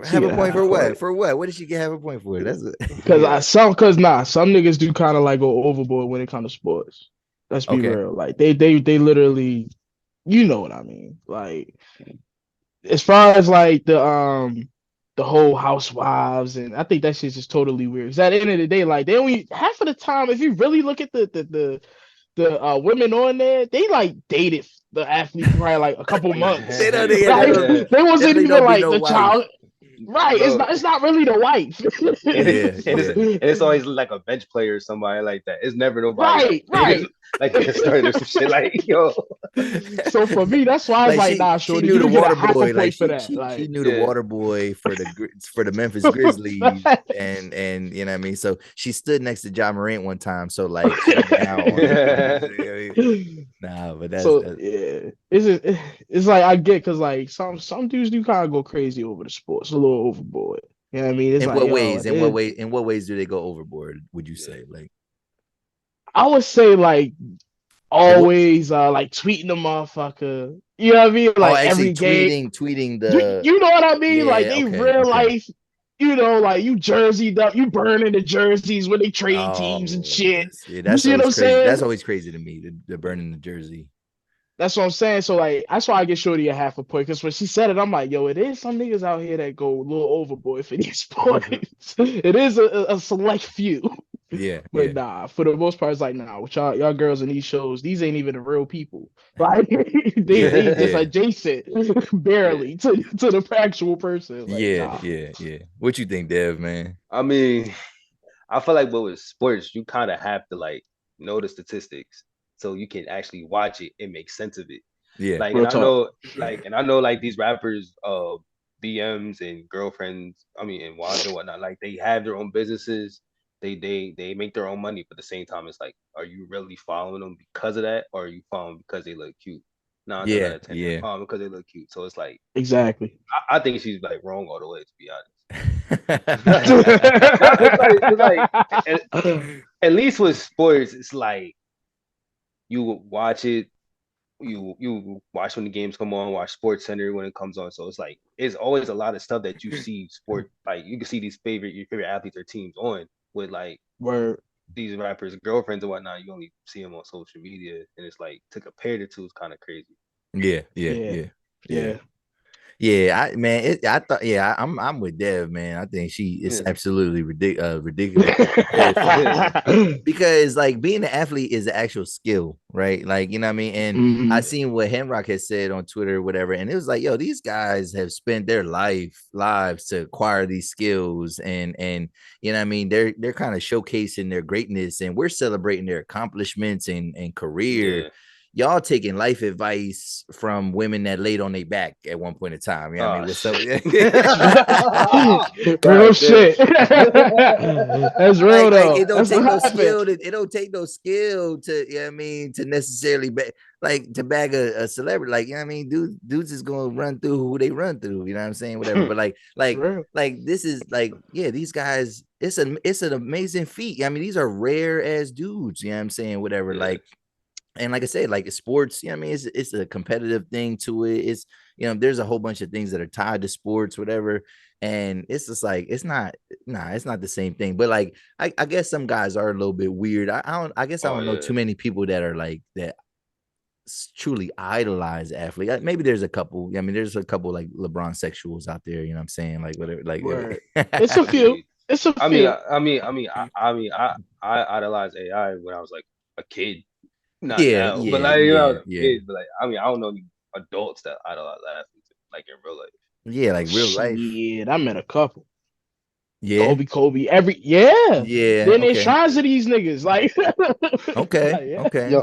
Have a point for what? For what? What did she get half a point for? That's because some niggas do kind of like go overboard when it comes to sports. Let's be real. Like they literally, you know what I mean. Like as far as like the whole housewives, and I think that shit's just totally weird. Because at the end of the day, like they only half of the time, if you really look at the women on there, they like dated the athlete for probably like a couple months. They wasn't even like the child. Right, bro. It's not really the wife. And it's always like a bench player or somebody like that. It's never nobody. Right. Like started or some shit. Like, yo. So for me, that's why I was like, nah, shorty, she knew the water boy. Like she knew the water boy for the Memphis Grizzlies, and you know what I mean. So she stood next to Ja Morant one time. So like, nah, but that's yeah. It's like I get, because like some dudes do kind of go crazy over the sports, a little overboard. You know what I mean? It's in what ways? In what ways do they go overboard? Would you say, like? I would say like always like tweeting the motherfucker. You know what I mean? Oh, Like actually every game. tweeting You, the you know what I mean? Like yeah, they okay, real okay. life, you know, like you jerseyed up, you burning the jerseys when they trade teams and Oh, shit. You that's see what always I'm crazy. That's saying? always crazy to me, the burning the jersey. That's what I'm saying. So like that's why I get Shorty a half a point. Because when she said it, I'm like, yo, it is some niggas out here that go a little overboard for these points. It is a select few. Yeah, But yeah. nah, for the most part, it's like, nah, with y'all girls in these shows, these ain't even the real people. Like they just Yeah. adjacent barely to the actual person. Like, Yeah, nah. yeah, yeah. What you think, Dev, man? I mean, I feel like, but with sports, you kind of have to like know the statistics so you can actually watch it and make sense of it. Yeah. Like, Real talk. and I know like these rappers, BMs and girlfriends, I mean, and wives and whatnot, like they have their own businesses. They make their own money, but at the same time, it's like, are you really following them because of that, or are you following because they look cute? 9 times out Yeah, of 10, they're yeah. following because they look cute. So it's like, Exactly. I think she's like wrong all the way, to be honest. No, it's like at least with sports, it's like you watch it, you watch when the games come on, watch Sports Center when it comes on. So it's like it's always a lot of stuff that you see sport, like you can see these your favorite athletes or teams on with like Word. these rappers, girlfriends and whatnot. You only see them on social media, and it's like to compare the two is kind of crazy. Yeah, yeah, Yeah. yeah, yeah. Yeah. Yeah, I thought, yeah, I'm with Dev, man. I think she is Yeah. absolutely ridiculous because like being an athlete is an actual skill, right? Like, you know what I mean? And I Mhm. seen what Henrock had said on Twitter or whatever, and it was like, yo, these guys have spent their lives to acquire these skills, and you know what I mean, they're kind of showcasing their greatness, and we're celebrating their accomplishments and career. Yeah. Y'all taking life advice from women that laid on their back at one point in time. You know what I mean? Oh What's up? shit. Real God damn. shit. That's real Like though. it don't That's take what no happened. skill it don't take no skill to, you know what I mean, to necessarily like to bag a celebrity. Like, you know what I mean, dudes is gonna run through who they run through, you know what I'm saying? Whatever. But Real. like this is like, yeah, these guys, it's an amazing feat. I mean, these are rare as dudes, you know what I'm saying? Whatever. Yeah. Like, and like I said, like sports, you know what I mean, it's a competitive thing to it. It's, you know, there's a whole bunch of things that are tied to sports, whatever. And it's just like, it's not, nah, it's not the same thing. But like, I guess some guys are a little bit weird. I guess I Oh don't know yeah. too many people that are like that truly idolize athlete. Maybe there's a couple. I mean, there's a couple like LeBron sexuals out there, you know what I'm saying? Like whatever, like Word. It's a few. It's a few. I idolized AI when I was like a kid, not yeah, now, but yeah, like yeah, a yeah. kid. But like, I don't know any adults that idolize athletes like in real life. Yeah, like real life. Shit, I met a couple. Yeah, Every yeah. yeah, Then there's okay. shrines to these niggas. Like, Okay, like, yeah. okay. Yo,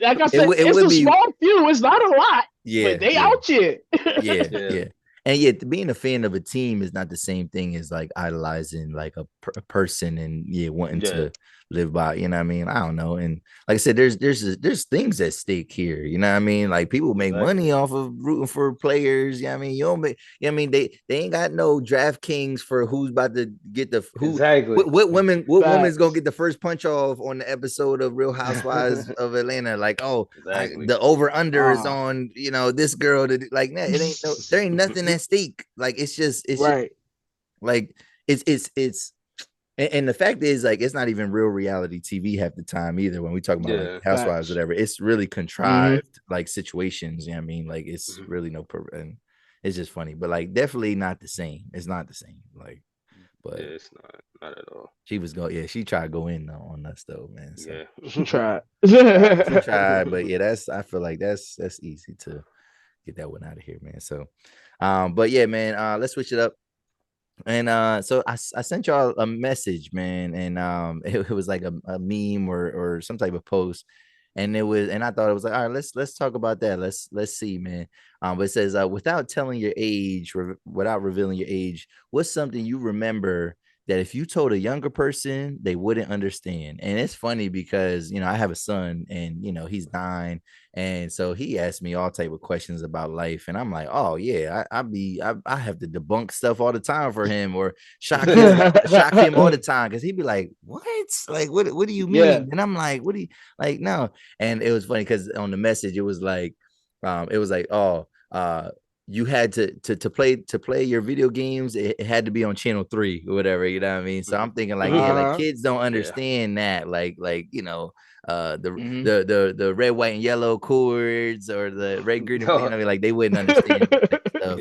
Like I said, It it's would a be, small few. It's not a lot, but yeah, they yeah, out here. yeah, yeah, yeah. And yet being a fan of a team is not the same thing as like idolizing like a person and yeah, wanting yeah, to live by, you know what I mean? I don't know. And like I said, there's things at stake here, you know what I mean? Like people make exactly, money off of rooting for players, you know what I mean? You don't make, you know what I mean? They ain't got no DraftKings for who's about to get the who exactly. what woman's gonna Facts. get the first punch off on the episode of Real Housewives of Atlanta? Like, oh, Exactly. the over under is Ah, on, you know, this girl that like that. It ain't no, there ain't nothing at stake. Like it's just right. like it's and the fact is, like, it's not even real reality TV half the time either. When we talk about like Yeah. housewives, Facts. whatever, it's really Hmm. contrived like situations. You know what I mean? Like it's Mhm. really and it's just funny, but like definitely not the same. It's not the same. Like, Yeah, but it's not at all. she was yeah, she tried to go in though on us though, man. So Yeah. She tried. she tried, but yeah, I feel like that's easy to get that one out of here, man. So, but yeah, man, let's switch it up. And so I sent y'all a message, man, and it was like a meme or some type of post, and it was, and I thought it was like, all right, let's talk about that. Let's see, man. But it says, without telling your age, without revealing your age, what's something you remember that if you told a younger person, they wouldn't understand. And it's funny because, you know, I have a son and, you know, he's 9. And so he asked me all type of questions about life. And I'm like, oh yeah, I have to debunk stuff all the time for him or shock him all the time. Cause he'd be like, what? Like, what do you mean? Yeah. And I'm like, what do you like? No. And it was funny because on the message, it was like, oh, you had to play your video games, it had to be on channel 3 or whatever, you know what I mean? So I'm thinking like, yeah, like kids don't understand that, like you know, the red, white, and yellow chords or the red, green, and you know, like they wouldn't understand stuff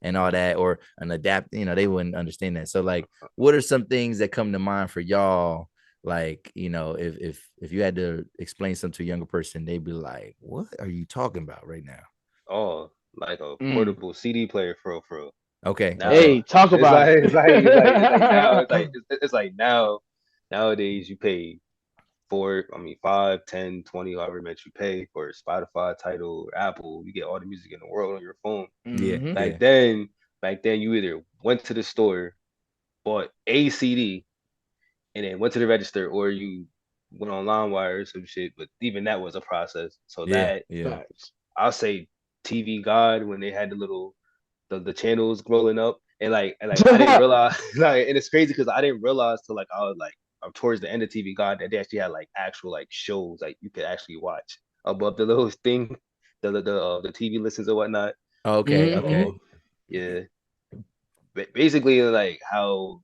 and all that, or an adapt, you know, they wouldn't understand that. So like, what are some things that come to mind for y'all? Like, you know, if you had to explain something to a younger person, they'd be like, what are you talking about right now? Oh, like a portable CD player for real. Okay. Now, Hey, talk about it. It's like now nowadays you pay 5, 10, 20, however much you pay for Spotify, Tidal, or Apple. You get all the music in the world on your phone. Yeah. Back then you either went to the store, bought a CD, and then went to the register, or you went on LimeWire or some shit. But even that was a process. So that Facts. I'll say TV God when they had the little the channels rolling up, and I didn't realize like, and it's crazy because I didn't realize till like I was like towards the end of TV God that they actually had like actual like shows like you could actually watch above the little thing, the TV listens or whatnot. Okay. Okay. Yeah, basically like how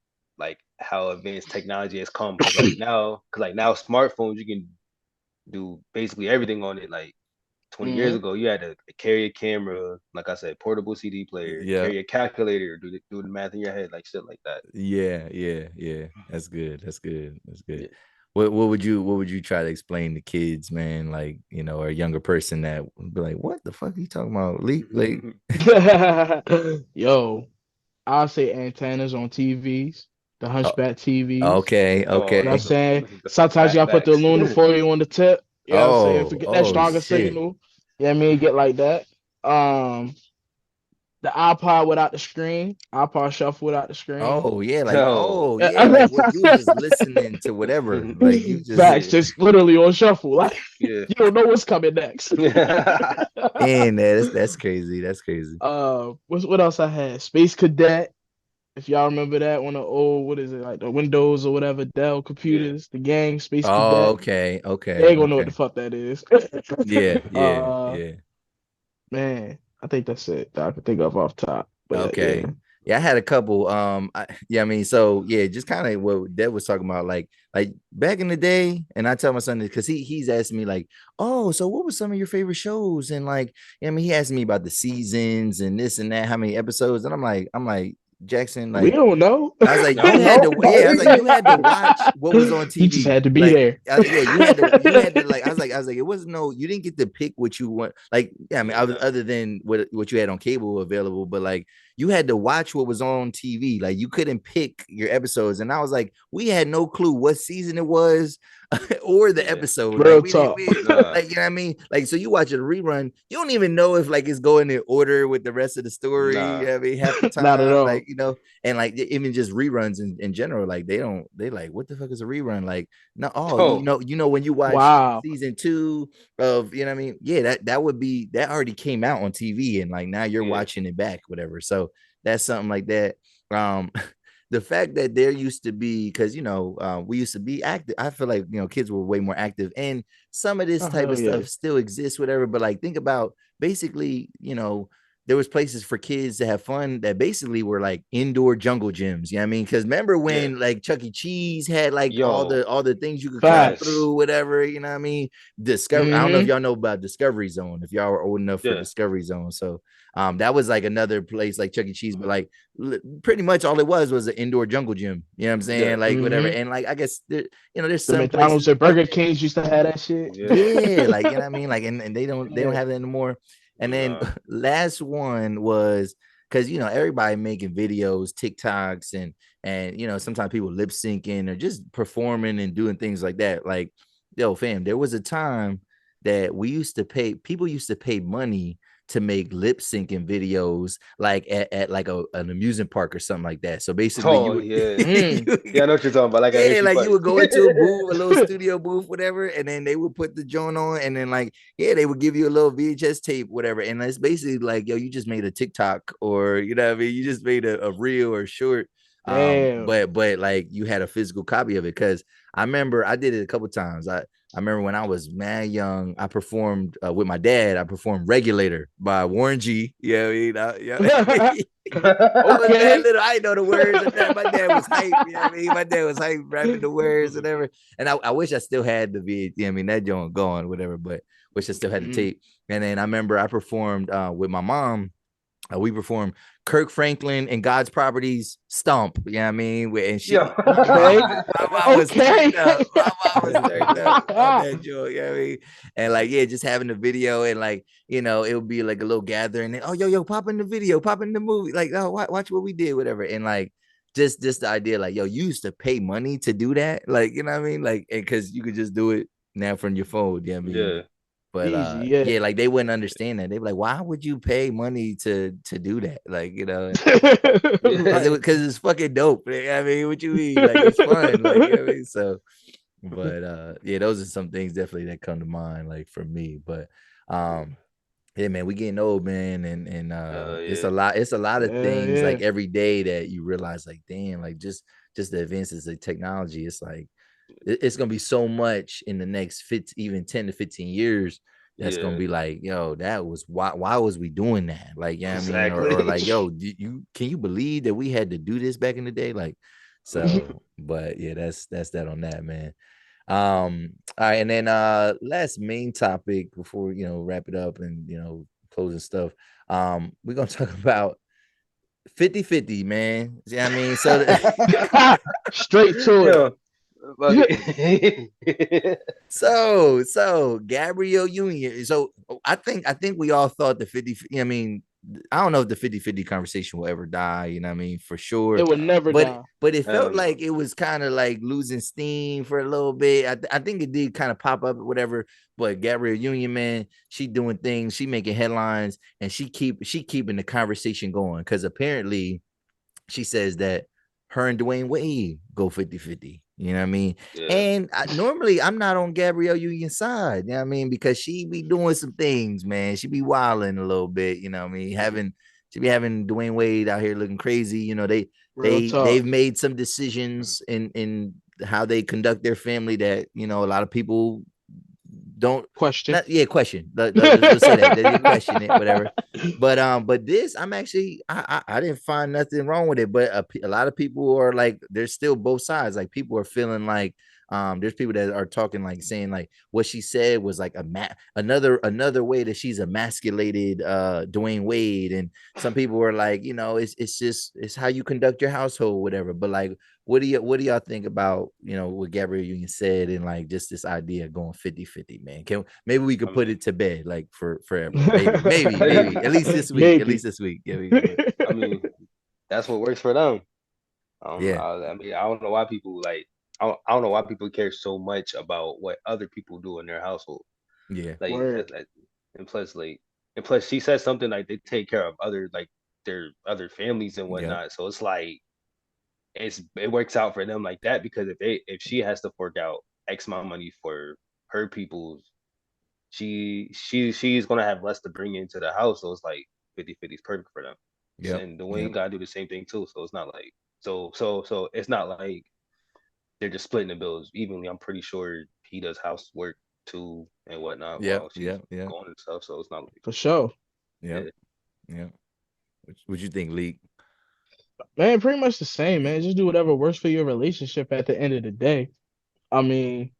advanced technology has come, because like now smartphones you can do basically everything on it. Like 20 years ago, you had to carry a camera, like I said, portable CD player, carry a calculator, do the math in your head, like shit like that. Yeah. That's good. Yeah. What would you try to explain to kids, man? Like, you know, or a younger person that would be like, what the fuck are you talking about? Like, Yo, I'll say antennas on TVs, the oh, hunchback TVs. okay. You know what I'm saying? The Sometimes you gotta put the facts. aluminum foil on the tip. You know what I'm saying? To get that Oh stronger shit. signal. Yeah, I mean, get like that. Um, the iPod without the screen, iPod shuffle without the screen. Oh yeah, like No. like what you was just listening to whatever. Like you just Facts, just literally on shuffle. Like Yeah. you don't know what's coming next. and that's crazy. That's crazy. What else I had? Space Cadet. If y'all remember that, one of the old, what is it, like the Windows or whatever, Dell Yeah. computers, the gang, Space Oh, Cadet. okay. They ain't gonna know what the fuck that is. Yeah. uh man, I think that's it that I can think of off top. But Okay. Yeah, I had a couple. I mean, so yeah, just kind of what Deb was talking about, like back in the day, and I tell my son this because he's asking me like, oh, so what was some of your favorite shows? And like, I mean, he asked me about the seasons and this and that, how many episodes, and I'm like, Jackson, we like don't know. I was like, I you don't had know. to, yeah. I was like, you had to watch what was on You just TV. had to be Like, there. yeah, you had to like. I was like, it wasn't no. You didn't get to pick what you want. Like, yeah, I mean, other than what you had on cable available, but like, you had to watch what was on TV. Like, you couldn't pick your episodes. And I was like, we had no clue what season it was or the episode. Real Like, talk. like, you know what I mean? Like, so you watch a rerun, you don't even know if like it's going in order with the rest of the story. Nah. You know what I mean, half the Not at time, all. like, you know, and like even just reruns in general, like they like, what the fuck is a rerun? Like, no, you know when you watch season 2 of, you know what I mean? Yeah, that would be, that already came out on TV, and like now you're watching it back, whatever. So that's something like that. The fact that there used to be, because you know, we used to be active. I feel like, you know, kids were way more active, and some of this type of stuff still exists, whatever. But like, think about basically, you know, there was places for kids to have fun that basically were like indoor jungle gyms. You know what I mean? Because remember when like Chuck E. Cheese had like all the things you could climb through, whatever, you know what I mean? Discovery. I don't know if y'all know about Discovery Zone, if y'all were old enough for Discovery Zone. So that was like another place like Chuck E. Cheese, but like pretty much all it was an indoor jungle gym. You know what I'm saying? Like whatever. And like, I guess there, you know, there's the some McDonald's places, and Burger Kings used to have that shit. yeah, like, you know what I mean? Like, and they don't have it anymore. And then last one was, because you know, everybody making videos, TikToks, and you know, sometimes people lip syncing or just performing and doing things like that. Like, yo, fam, there was a time that people used to pay money to make lip syncing videos like at like an amusement park or something like that. So basically Oh yeah. Yeah, I know what you're talking about. Like yeah, Hershey like you Park. would go into a booth, a little studio booth, whatever, and then they would put the joint on, and then like, yeah, they would give you a little VHS tape, whatever. And it's basically like, yo, you just made a TikTok, or you know what I mean, you just made a reel or short. Damn. But like you had a physical copy of it. Cause I remember I did it a couple times. I remember when I was mad young, I performed with my dad. I performed Regulator by Warren G. Yeah, you know, yeah. I was mad Okay. little. I didn't know the words. My dad was hype. You know what I mean? My dad was hype, rapping the words and whatever. And I wish I still had the VHS. I mean, that joint gone, whatever. But wish I still had the tape. And then I remember I performed with my mom. We performed Kirk Franklin and God's Properties Stomp. You know what I mean? And she, Yeah. my mom was Okay. turned up. My mom was turned up on that joint. You know what I mean? And like, yeah, just having the video and like, you know, it would be like a little gathering. And, oh, yo, pop in the video, pop in the movie. Like, oh, watch what we did, whatever. And like, just the idea, like, yo, you used to pay money to do that. Like, you know what I mean? Like, because you could just do it now from your phone. You know what I mean? Yeah. But Easy, yeah. yeah, like they wouldn't understand that. They'd be like, why would you pay money to do that? Like, you know, Right. because it's fucking dope. I mean, what you mean? Like it's fun. Like, you know what I mean? So but yeah, those are some things definitely that come to mind, like for me. But yeah, man, we getting old, man, and it's a lot of things Yeah. like every day that you realize, like, damn, like just the advances of technology. It's like it's gonna be so much in the next even 10 to 15 years that's gonna Yeah. be like, yo, that was why was we doing that? Like, yeah, you know I mean, or Exactly. like, yo, can you believe that we had to do this back in the day? Like, so, but yeah, that's that on that, man. All right, and then last main topic before wrap it up and closing stuff. We're gonna talk about 50-50, man. Yeah, I mean, so Straight to Yeah. it. so Gabrielle Union. So I think we all thought the 50, I mean, I don't know if the 50-50 conversation will ever die, you know what I mean, for sure. It would never But die. but it Hell felt no. like it was kind of like losing steam for a little bit. I think it did kind of pop up or whatever. But Gabrielle Union, man, she doing things, she making headlines, and she keeping the conversation going, because apparently she says that her and Dwayne Wade go 50-50. You know what I mean? Yeah. And normally I'm not on Gabrielle Union's side, you know what I mean? Because she be doing some things, man. She be wilding a little bit, you know what I mean? She be having Dwayne Wade out here looking crazy. You know, Real they've talk. made some decisions in how they conduct their family that, a lot of people don't Question. not question. Let's say that they question it, whatever. But this, I'm actually I didn't find nothing wrong with it. But a lot of people are like, there's still both sides. Like people are feeling like there's people that are talking, like saying like what she said was like another way that she's emasculated Dwayne Wade, and some people were like, it's just it's how you conduct your household, whatever. But like, what do y'all think about what Gabrielle Union said, and like just this idea of going 50-50, man? Maybe we could I put mean, it to bed, like forever. Maybe at least this week. At Maybe. least this week. Yeah, I mean, that's what works for them. yeah, I mean, I don't know why people like. I don't know why people care so much about what other people do in their household. yeah, Like, Word. and plus, she said something like they take care of other like their other families and yep, whatnot. So it's like it works out for them like that, because if she has to fork out X amount of money for her people's, she's gonna have less to bring into the house. So it's like 50-50 is perfect for them. yep, And Dwayne yep, gotta do the same thing too. So it's not like so it's not like they're just splitting the bills evenly. I'm pretty sure he does housework too and whatnot yep, while she's yep, yep, going and stuff. So it's not like For sure. yep, yeah. yep. What you think, Leak? Man, pretty much the same, man. Just do whatever works for your relationship at the end of the day. I mean,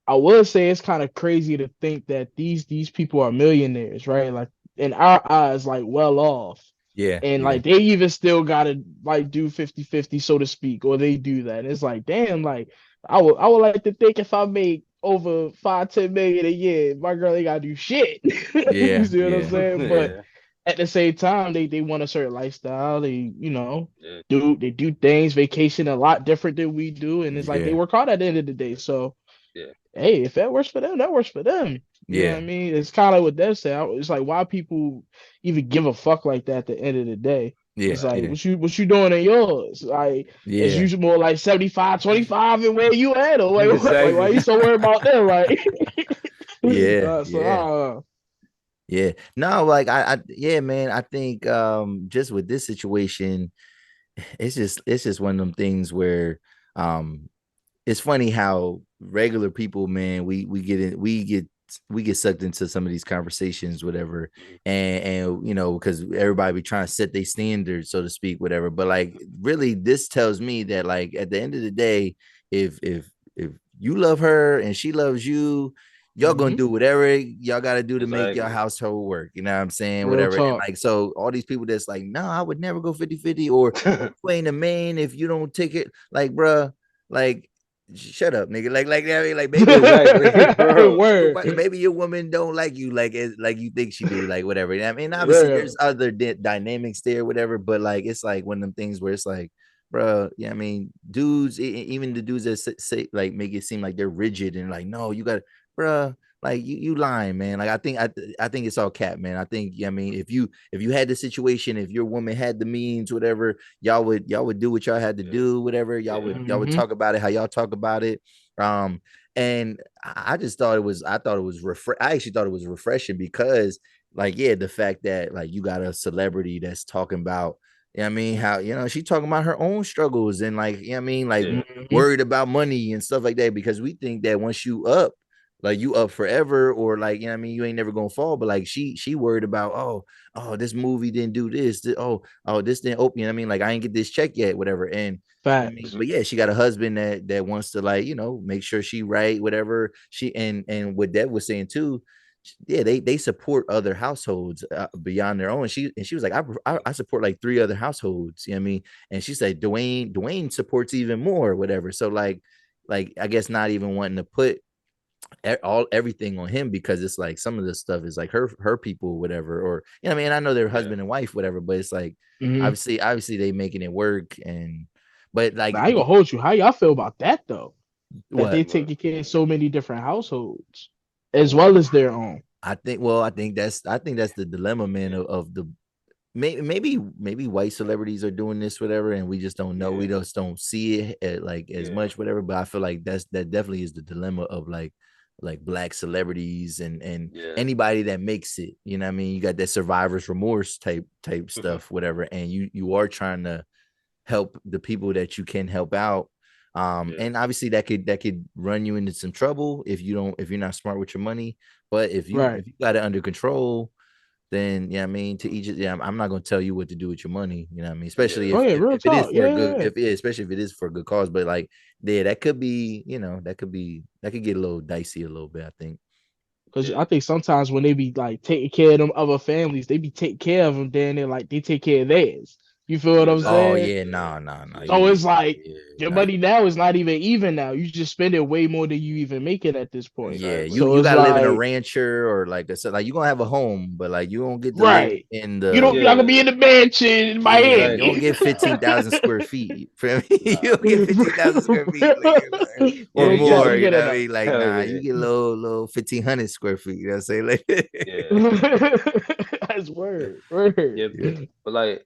I would say it's kind of crazy to think that these people are millionaires, right? Like in our eyes, like well off. Yeah, And yeah, like they even still gotta like do 50-50, so to speak, or they do that. And it's like, damn, like I would like to think if I make over 5-10 million a year, my girl ain't gotta do shit. You yeah, see what I'm yeah, saying? But Yeah. at the same time, they want a certain lifestyle. They, Yeah. do things, vacation a lot different than we do. And it's like they yeah, work hard at the end of the day. So Yeah. hey, if that works for them, that works for them. You know what I Yeah, mean? It's kind of what Dev said. It's like why people even give a fuck like that at the end of the day. It's yeah, like yeah, what you doing in yours? Like it's yeah, usually more like 75-25 and where you at or like why Exactly. you so worried about that? Like yeah, so yeah. Yeah. No, like yeah, man. I think just with this situation, it's just one of them things where um it's funny how regular people, man, we get sucked into some of these conversations, whatever, Mhm. and because everybody be trying to set their standards, so to speak, whatever. But like, really, this tells me that like at the end of the day, if you love her and she loves you, y'all gonna mm-hmm. do whatever y'all got to do to make your Exactly. household work. You know what I'm saying? Real Whatever. And talk. like, so all these people that's like, no, I would never go 50-50, or you ain't a man if you don't take it. Like, bruh, like, shut up, nigga. Like, I mean, like maybe a woman, Exactly, bro. Word. maybe your woman don't like you like you think she do, like whatever. I mean, obviously there's Real. other dynamics there, whatever. But like, it's like one of them things where it's like, bro, yeah, I mean, dudes, even the dudes that say like make it seem like they're rigid and like, no, you got, bro. Like you lying, man. Like I think it's all cap, man. I think, yeah, I mean, if you had the situation, if your woman had the means, whatever, y'all would do what y'all had to Yeah, do, whatever. Y'all would Mm-hmm. talk about it how y'all talk about it. Um, and I just thought it was, I actually thought it was refreshing because, like, yeah, the fact that like you got a celebrity that's talking about, I mean, how, she talking about her own struggles and like, I mean, like yeah, Mm-hmm. worried about money and stuff like that, because we think that once you up, like you up forever, or like, I mean, you ain't never gonna fall. But like she worried about, oh, this movie didn't do this. Oh, this didn't open. I mean, like I ain't get this check yet, whatever. And I mean, Facts. but yeah, she got a husband that wants to, like, make sure she right, whatever. She and what Deb was saying too, yeah, they support other households beyond their own. And she was like, I support like three other households. You know what I mean? And she said Dwayne supports even more, whatever. So like I guess not even wanting to put everything on him, because it's like some of this stuff is like her people, whatever. Or, I mean, I know they're yeah. husband and wife, whatever, but it's like Mm-hmm. obviously they making it work. And but like I ain't gonna hold you. How y'all feel about that though? That they what What? taking care of so many different households as What? well as their own. I think that's the dilemma, man, Yeah, of the maybe white celebrities are doing this, whatever, and we just don't know. We yeah, just don't see it like as yeah, much, whatever. But I feel like that definitely is the dilemma of like black celebrities and yeah. anybody that makes it. You know what I mean? You got that survivor's remorse type stuff, whatever, and you are trying to help the people that you can help out. Yeah, And obviously that could run you into some trouble if you're not smart with your money. But if you Right. if you got it under control, then yeah, I mean, to each, yeah, I'm not gonna tell you what to do with your money. You know what I mean? Especially yeah, Oh if yeah, if, real if it is talk. for a Yeah, good, yeah. if yeah, especially if it is for a good cause. But like, yeah, that could get a little dicey a little bit, I think. Because yeah. I think sometimes when they be like taking care of them other families, they be taking care of them. Then they're like they take care of theirs. You feel what Yeah, I'm Oh exactly. saying? yeah, Yeah, no, yeah, So it's like yeah, your nah. money now is not even now. You just spend it way more than you even make it at this point. Yeah, exactly. you So you it's gotta live in a like rancher, or like I said, like you're gonna have a home, but like you don't get to live right. in You don't. Y'all gonna the be Yeah, in the mansion in yeah, you don't Miami. get 15,000 square feet. You feel me? You nah. don't get 15,000 square feet, like, or Yeah, Real you get talk. more. You You get know in what I a mean? Like, hell nah, yeah, you get little 1,500 square feet. You know what I'm saying? Like, yeah, That's word. Word. yeah. yeah, But like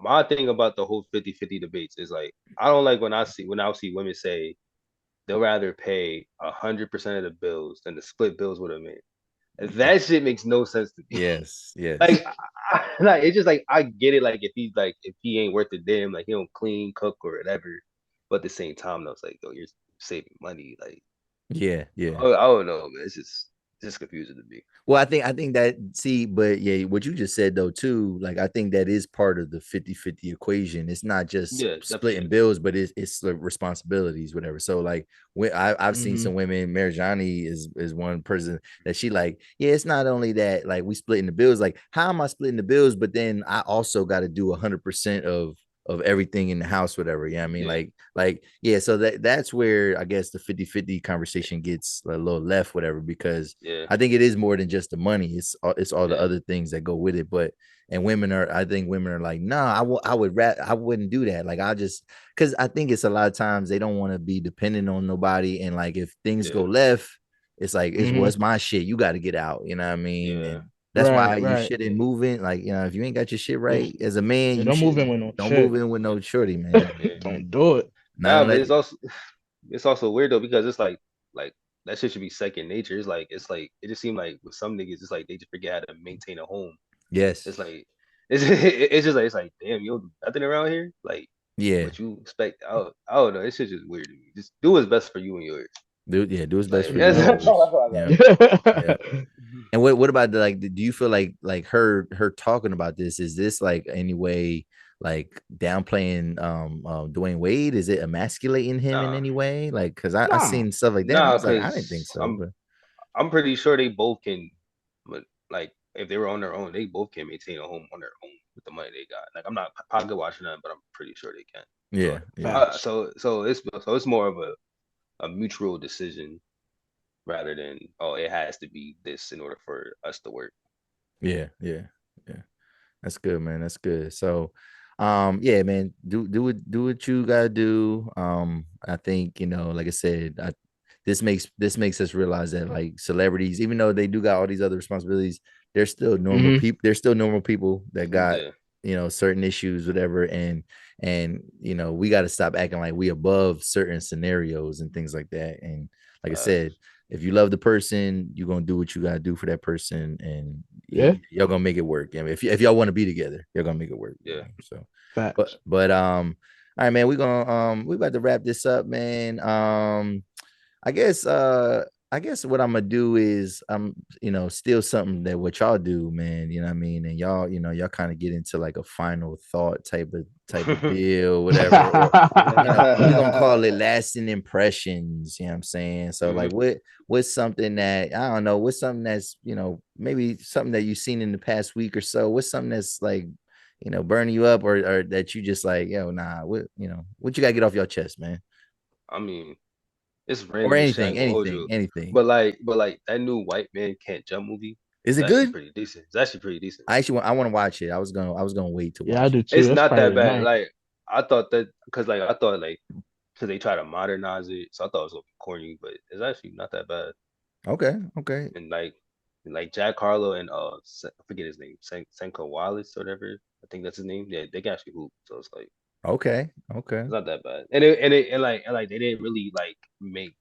my thing about the whole 50-50 debates is like I don't like when I see women say they'll rather pay 100% of the bills than to split bills with a man. That shit makes no sense to me. yes, yes, Like, like it's just like I get it. Like if he ain't worth a damn, like he don't clean, cook, or whatever. But at the same time, though, it's like, yo, you're saving money. Like, yeah, yeah. I don't know, man. It's just confusing to me. Well, I think that, see, but yeah, what you just said though too, like I think that is part of the 50-50 equation. It's not just Yeah, definitely splitting is. bills, but it's the responsibilities, whatever. So like when I've seen Hmm. some women, Marjani is one person that she like, yeah, it's not only that like we splitting the bills, like how am I splitting the bills? But then I also got to do 100% of everything in the house, whatever. Yeah, I mean, Yeah, like, yeah, so that's where I guess the 50-50 conversation gets a little left, whatever, because yeah, I think it is more than just the money. It's all the yeah, other things that go with it. But and I think women are like, nah, I wouldn't do that. Like I just, because I think it's a lot of times they don't want to be dependent on nobody, and like if things go yeah, left, it's like it's my shit. You got to get out. You know what I mean? Yeah. And that's why you Right. shouldn't move in. Like, you know, if you ain't got your shit right as a man, you don't move in shouldn't with no don't chick. move in with no shorty, man. Yeah. Don't do it. Not Nah, but unless it's also weird though because it's like that shit should be second nature. It's like it just seemed like with some niggas, it's like they just forget how to maintain a home. yes. It's like it's just like it's like damn, you don't do nothing around here. Like Yeah. what you expect? I don't know. It's just weird to me. Just do what's best for you and yours. Do his best Like for you and that's yours. all I Yeah. got. Yeah. And what about the like? Do you feel like her talking about this? Is this like any way like downplaying Dwayne Wade? Is it emasculating him in Nah, any way? Like, because I Nah. seen stuff like that. And I nah, was like, I didn't think cause so. But I'm pretty sure they both can, but like if they were on their own, they both can maintain a home on their own with the money they got. Like I'm not pocket watching them, but I'm pretty sure they can. yeah, So yeah, Facts. so it's more of a mutual decision rather than it has to be this in order for us to work. yeah, yeah, yeah. That's good, man. That's good. So, yeah, man, do what you gotta do. I think, like I said, this makes us realize that like celebrities, even though they do got all these other responsibilities, they're still normal people. They're still normal people that got Yeah, certain issues, whatever. And we got to stop acting like we above certain scenarios and things like that. And like I said, if you love the person, you're gonna do what you gotta do for that person, and Yeah. y'all gonna make it work. I mean, if y'all want to be together, you're gonna make it work. yeah. So, Facts. but all right, man, we about to wrap this up, man. I guess what I'm gonna do is steal something that what y'all do, man. You know what I mean? And y'all kind of get into like a final thought type of deal, whatever. Or we're gonna call it lasting impressions. You know what I'm saying? So like what's something that I don't know, what's something that's maybe something that you've seen in the past week or so, what's something that's like burning you up, or that you just like, nah, what you gotta get off your chest, man? I mean, it's Or random as shit. I anything, ain't gonna hold anything, you, anything. but like that new White Man Can't Jump movie Is is it actually good? pretty decent. It's actually pretty decent. I want to watch it. I was gonna wait to Yeah, I watch do it. too. It's That's not probably that bad. tonight. Like I thought that because they try to modernize it, so I thought it was gonna be corny, but it's actually not that bad. Okay, okay. And like Jack Harlow and I forget his name, Senko Wallace or whatever. I think that's his name. Yeah, they can actually hoop, so it's like Okay. Okay. it's not that bad. And they didn't really like make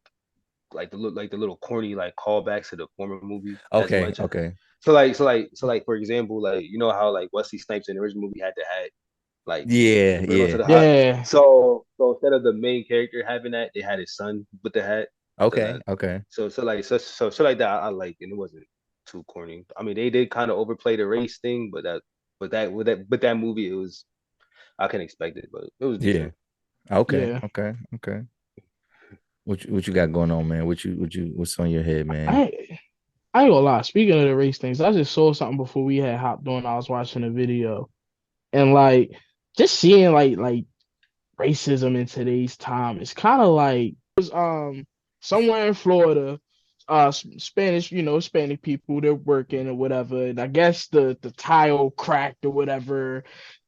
like the little corny like callbacks to the former movie as Okay. much. Okay. So like for example, like you know how like Wesley Snipes in the original movie had to hat like Yeah. to bring onto Yeah. the hot. Yeah. So instead of the main character having that, they had his son with the hat. So Okay. that Okay. so like that I like, and it wasn't too corny. I mean, they did kind of overplay the race thing, but that movie, it was I can expect it, but it was Yeah. decent. Okay. Yeah. Okay. Okay. What you got going on, man? What's on your head, man? I I ain't gonna lie. Speaking of the race things, I just saw something before we had hopped on. I was watching a video, and like just seeing like racism in today's time, it's kind of like it was somewhere in Florida, Spanish, Hispanic people, they're working or whatever, and I guess the tile cracked or whatever,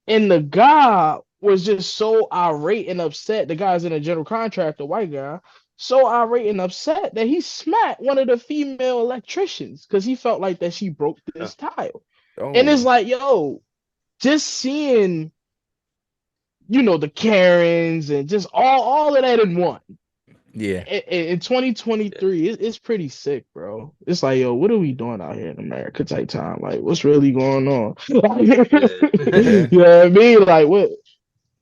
and the guy was just so irate and upset. The guy's in a general contractor, white guy, so irate and upset that he smacked one of the female electricians because he felt like that she broke Huh. this tile. And it's Oh, like, yo, just seeing, the Karens and just all of that in one. yeah. In Yeah. 2023, it's pretty sick, bro. It's like, yo, what are we doing out here in America type time? Like, what's really going on? Yeah. You Yeah. know what I mean? Like, what?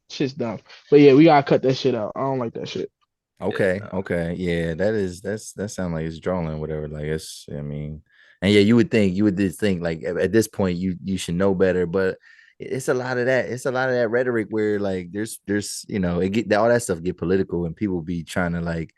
Shit's dumb. But yeah, we gotta cut that shit out. I don't like that shit. Yeah. Okay. Nah. Okay. Yeah. That sounds like it's drawing, whatever. Like I mean, and yeah, you would think like at this point you should know better, but it's a lot of that. It's a lot of that rhetoric where like there's it get all that stuff get political and people be trying to like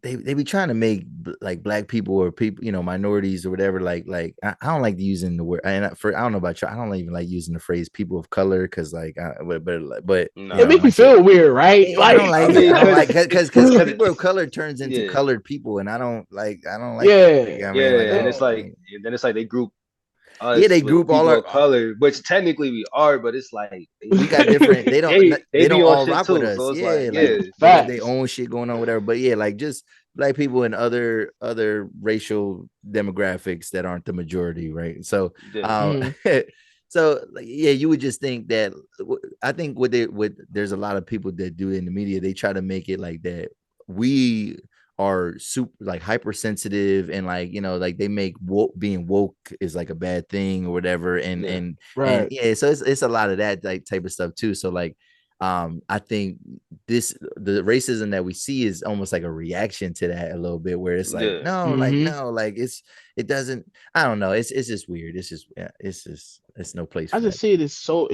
they be trying to make like black people or people, minorities or whatever. Like I don't like using the word, and I don't know about you, I don't even like using the phrase people of color because like, but It Nah. make you like feel weird, right? I don't Like, I like it. mean, I don't like cause, because cause people of color turns into yeah, colored people, and I don't like that. Like, yeah, I mean, like yeah, I and it's don't. like, and then it's like they group Yeah, us they with group all people our. of color, which technically we are, but it's like We got different. They don't. they They be don't on all shit rock with too. us. So it's like, Yeah, like yeah, they got their facts. own shit going on, whatever. But yeah, like black people in other racial demographics that aren't the majority, right? So so like, yeah, you would just think that. I think there's a lot of people that do it in the media, they try to make it like that we are super like hypersensitive, and like, you know, like they make being woke is like a bad thing or whatever, and right. yeah, so it's a lot of that like type of stuff too. So like I think the racism that we see is almost like a reaction to that a little bit, where it's like no, like it doesn't, I don't know, it's just weird. It's just, yeah, it's no place I for just that. see it as so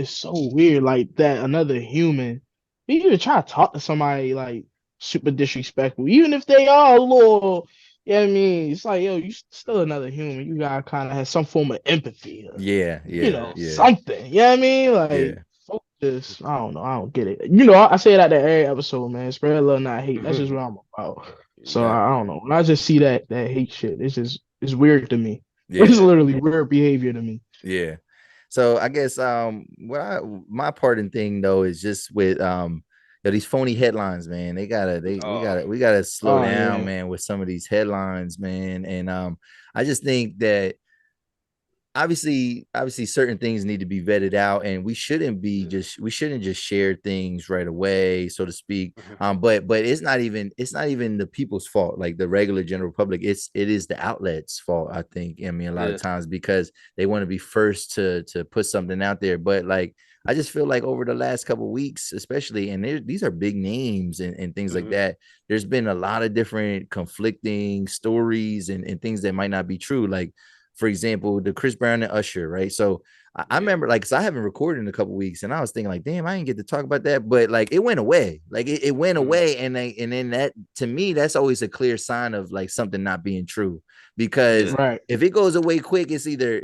weird, like that another human, you even try to talk to somebody like super disrespectful, even if they are a little, you know what I mean? It's like, yo, you still another human. You gotta kind of have some form of empathy, or, Yeah, you yeah, know, yeah, something. You know what I mean? Like, yeah, fuck this. I don't know. I don't get it. You know, I say that at every episode, man. Spread love, not hate. That's just what I'm about. So yeah, I don't know. When I just see that hate shit, it's weird to me. It's yeah, literally weird behavior to me. yeah. So I guess my parting thing though is just with these phony headlines, man. We gotta slow Oh down, yeah. man, with some of these headlines, man. And I just think that obviously certain things need to be vetted out, and we shouldn't just share things right away, so to speak. But it's not even the people's fault, like the regular general public. It is the outlets fault, I think. I mean, a lot of times, because they want to be first to put something out there. But like, I just feel like over the last couple of weeks, especially, and these are big names and things like that, there's been a lot of different conflicting stories and things that might not be true. Like, for example, the Chris Brown and Usher, right? So I remember, like, cause I haven't recorded in a couple weeks, and I was thinking, like, damn, I didn't get to talk about that, but like, it went away, like it went away, and then that, to me, that's always a clear sign of like something not being true, because Right. if it goes away quick, it's either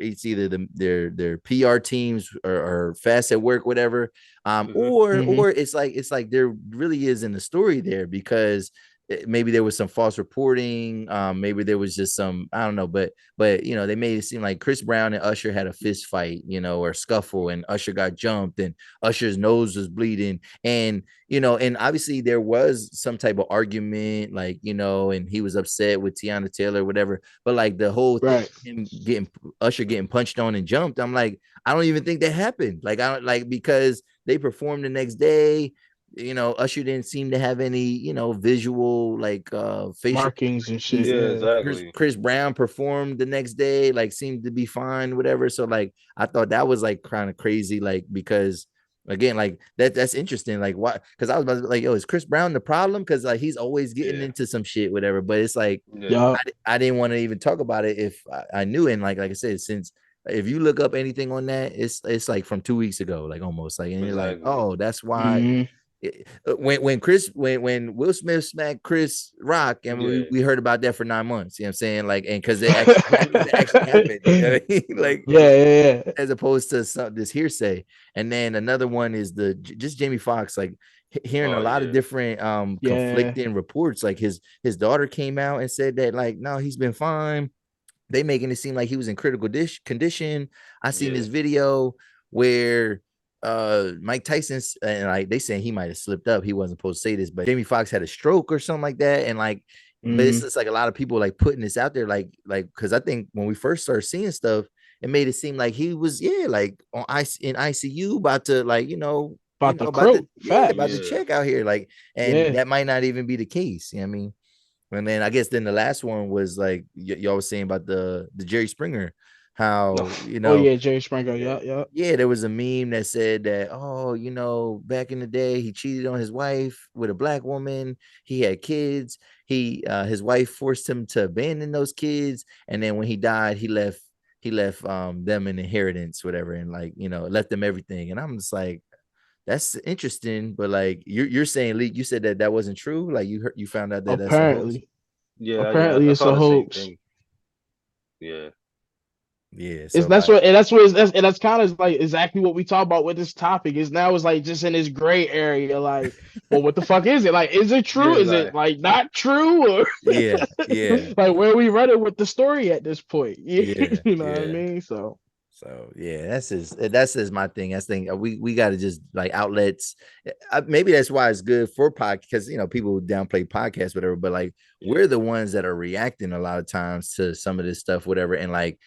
their PR teams are fast at work, whatever, or it's like there really isn't a story there, because maybe there was some false reporting, maybe there was just some, I don't know, but you know, they made it seem like Chris Brown and Usher had a fist fight, you know, or scuffle, and Usher got jumped, and Usher's nose was bleeding, and you know, and obviously there was some type of argument, like, you know, and he was upset with Tiana Taylor, whatever. But like the whole thing, Right. him getting Usher getting punched on and jumped, I'm like, I don't even think that happened. Like, I don't, like, because they performed the next day. You know, Usher didn't seem to have any, you know, visual, like facial. Markings and shit. He's Yeah. exactly. Chris Brown performed the next day, like seemed to be fine, whatever. So like, I thought that was like kind of crazy, like, because again, like that's interesting. Like, why? Because I was about to be like, yo, is Chris Brown the problem? Because like he's always getting into some shit, whatever. But it's like, Yeah. I didn't want to even talk about it if I knew. And like I said, since if you look up anything on that, it's like from 2 weeks ago, like almost like, and you're like, Exactly. oh, that's why. Hmm. When Will Smith smacked Chris Rock, and Yeah. we heard about that for 9 months, you know what I'm saying? Like, and because it actually happened, you know what I mean? Like, Yeah. as opposed to this hearsay. And then another one is just Jamie Foxx, like hearing a Oh lot of yeah. different Yeah. conflicting reports. Like his daughter came out and said that, like, no, he's been fine. They making it seem like he was in critical condition. I seen Yeah. this video where Mike Tyson's, and like they saying he might have slipped up. He wasn't supposed to say this, but Jamie Foxx had a stroke or something like that. And like, but it's Hmm. just like a lot of people like putting this out there, like because I think when we first started seeing stuff, it made it seem like he was, yeah, like on in ICU, about to, like, About the croak. about to Facts. Yeah. check out here, like, and Yeah. that might not even be the case. You know what I mean? And then I guess then the last one was like y'all was saying about the Jerry Springer, No. how, Oh yeah, Jerry Springer. Yeah. Yeah. Yeah. yeah, there was a meme that said that, oh, back in the day, he cheated on his wife with a black woman. He had kids. His wife forced him to abandon those kids, and then when he died, he left them an inheritance, whatever, and like, left them everything. And I'm just like, that's interesting, but like you're saying, Leak, you said that wasn't true. Like you found out that that's a hoax. Apparently. Yeah. Yeah. Apparently I it's saw a the same hoax. thing. Yeah. Yeah, It's so that's like, what and that's what that's kind of like exactly what we talk about with this topic. Is now it's like just in this gray area, like, well, what the fuck is it? Like, is it true? Yeah. Is it Like. like not true? Or yeah, yeah, like where we running with the story at this point? You yeah, know what I yeah. mean? So So yeah, that's my thing. I think we got to just like outlets. Maybe that's why it's good for podcast, because people downplay podcasts, whatever. But like we're the ones that are reacting a lot of times to some of this stuff, whatever. And like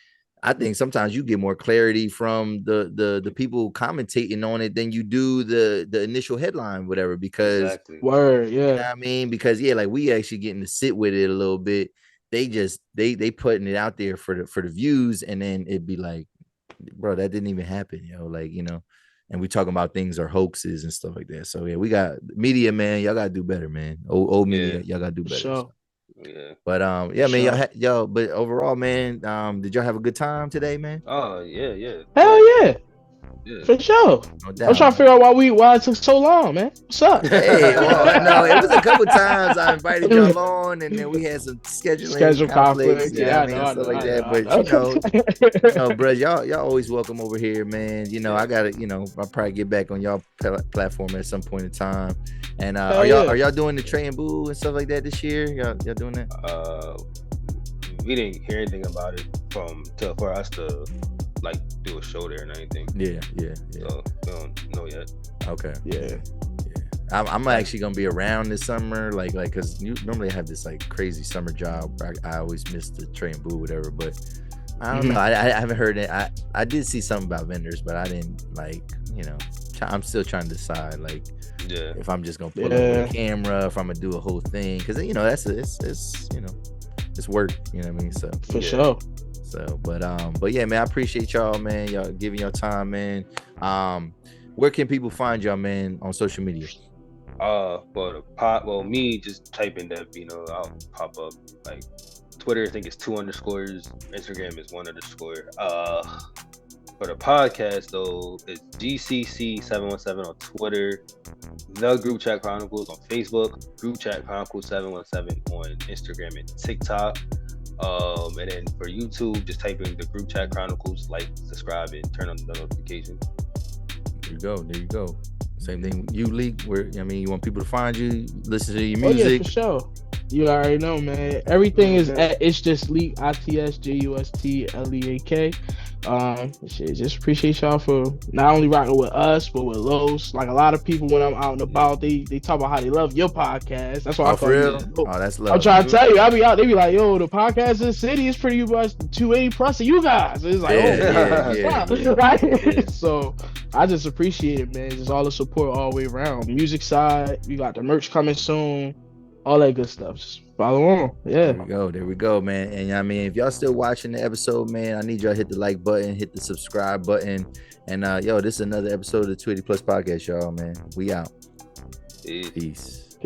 I think sometimes you get more clarity from the people commentating on it than you do the initial headline, whatever. Because word, yeah, you know what I mean? Because like we actually getting to sit with it a little bit. They just they putting it out there for the views, and then it'd be like, bro, that didn't even happen, like, and we talking about things are hoaxes and stuff like that. So yeah, we got media, man. Y'all gotta do better, man. Old media, y'all gotta do better. Sure. So. Yeah. But yeah, man, y'all, but overall, man, did y'all have a good time today, man? Oh yeah. Hell yeah. Yeah. For sure. No doubt. I'm trying to figure out why it took so long, man. What's up? Hey, well, no, it was a couple times I invited y'all on, and then we had some schedule conflicts. Yeah, I know, stuff like that. But bro, y'all always welcome over here, man. I gotta, I'll probably get back on y'all platform at some point in time. And are y'all doing the Trey and Boo and stuff like that this year? Y'all doing that? We didn't hear anything about it for us to like do a show there and anything. Yeah. So we don't know yet. Okay. Yeah. I'm actually gonna be around this summer, like because normally I have this like crazy summer job. I always miss the Trey and Boo, whatever. But I don't know. I haven't heard it. I did see something about vendors, but I didn't I'm still trying to decide if I'm just gonna pull up a camera, if I'm gonna do a whole thing, because that's it's work. You know what I mean? So for sure. So, but yeah, man, I appreciate y'all, man. Y'all giving your time, man. Where can people find y'all, man, on social media? Me just type in that, I'll pop up. Like Twitter, I think it's 2 underscores. Instagram is 1 underscore. For the podcast though, it's GCC717 on Twitter, the Groupchat Chronicles on Facebook, Groupchat Chronicles 717 on Instagram and TikTok. And then for YouTube, just type in the Groupchat Chronicles, like, subscribe, and turn on the notification. There you go. Same thing. You leak where you want people to find you, listen to your music. Oh yeah, for sure. You already know, man. Everything is at It's Just Leak, ITSJUSTLEAK. Just appreciate y'all for not only rocking with us, but with Los. Like a lot of people, when I'm out and about, they talk about how they love your podcast. That's why I for real. Oh, that's love. I'm trying to tell you, I be out. They be like, "Yo, the podcast in the city is pretty much 280 plus of you guys." It's like, right? So I just appreciate it, man. Just all the support all the way around. Music side, we got the merch coming soon. All that good stuff. Just follow on. Yeah. There we go, man. And if y'all still watching the episode, man, I need y'all to hit the like button, hit the subscribe button. And this is another episode of the 280 Plus Podcast, y'all, man. We out. Peace.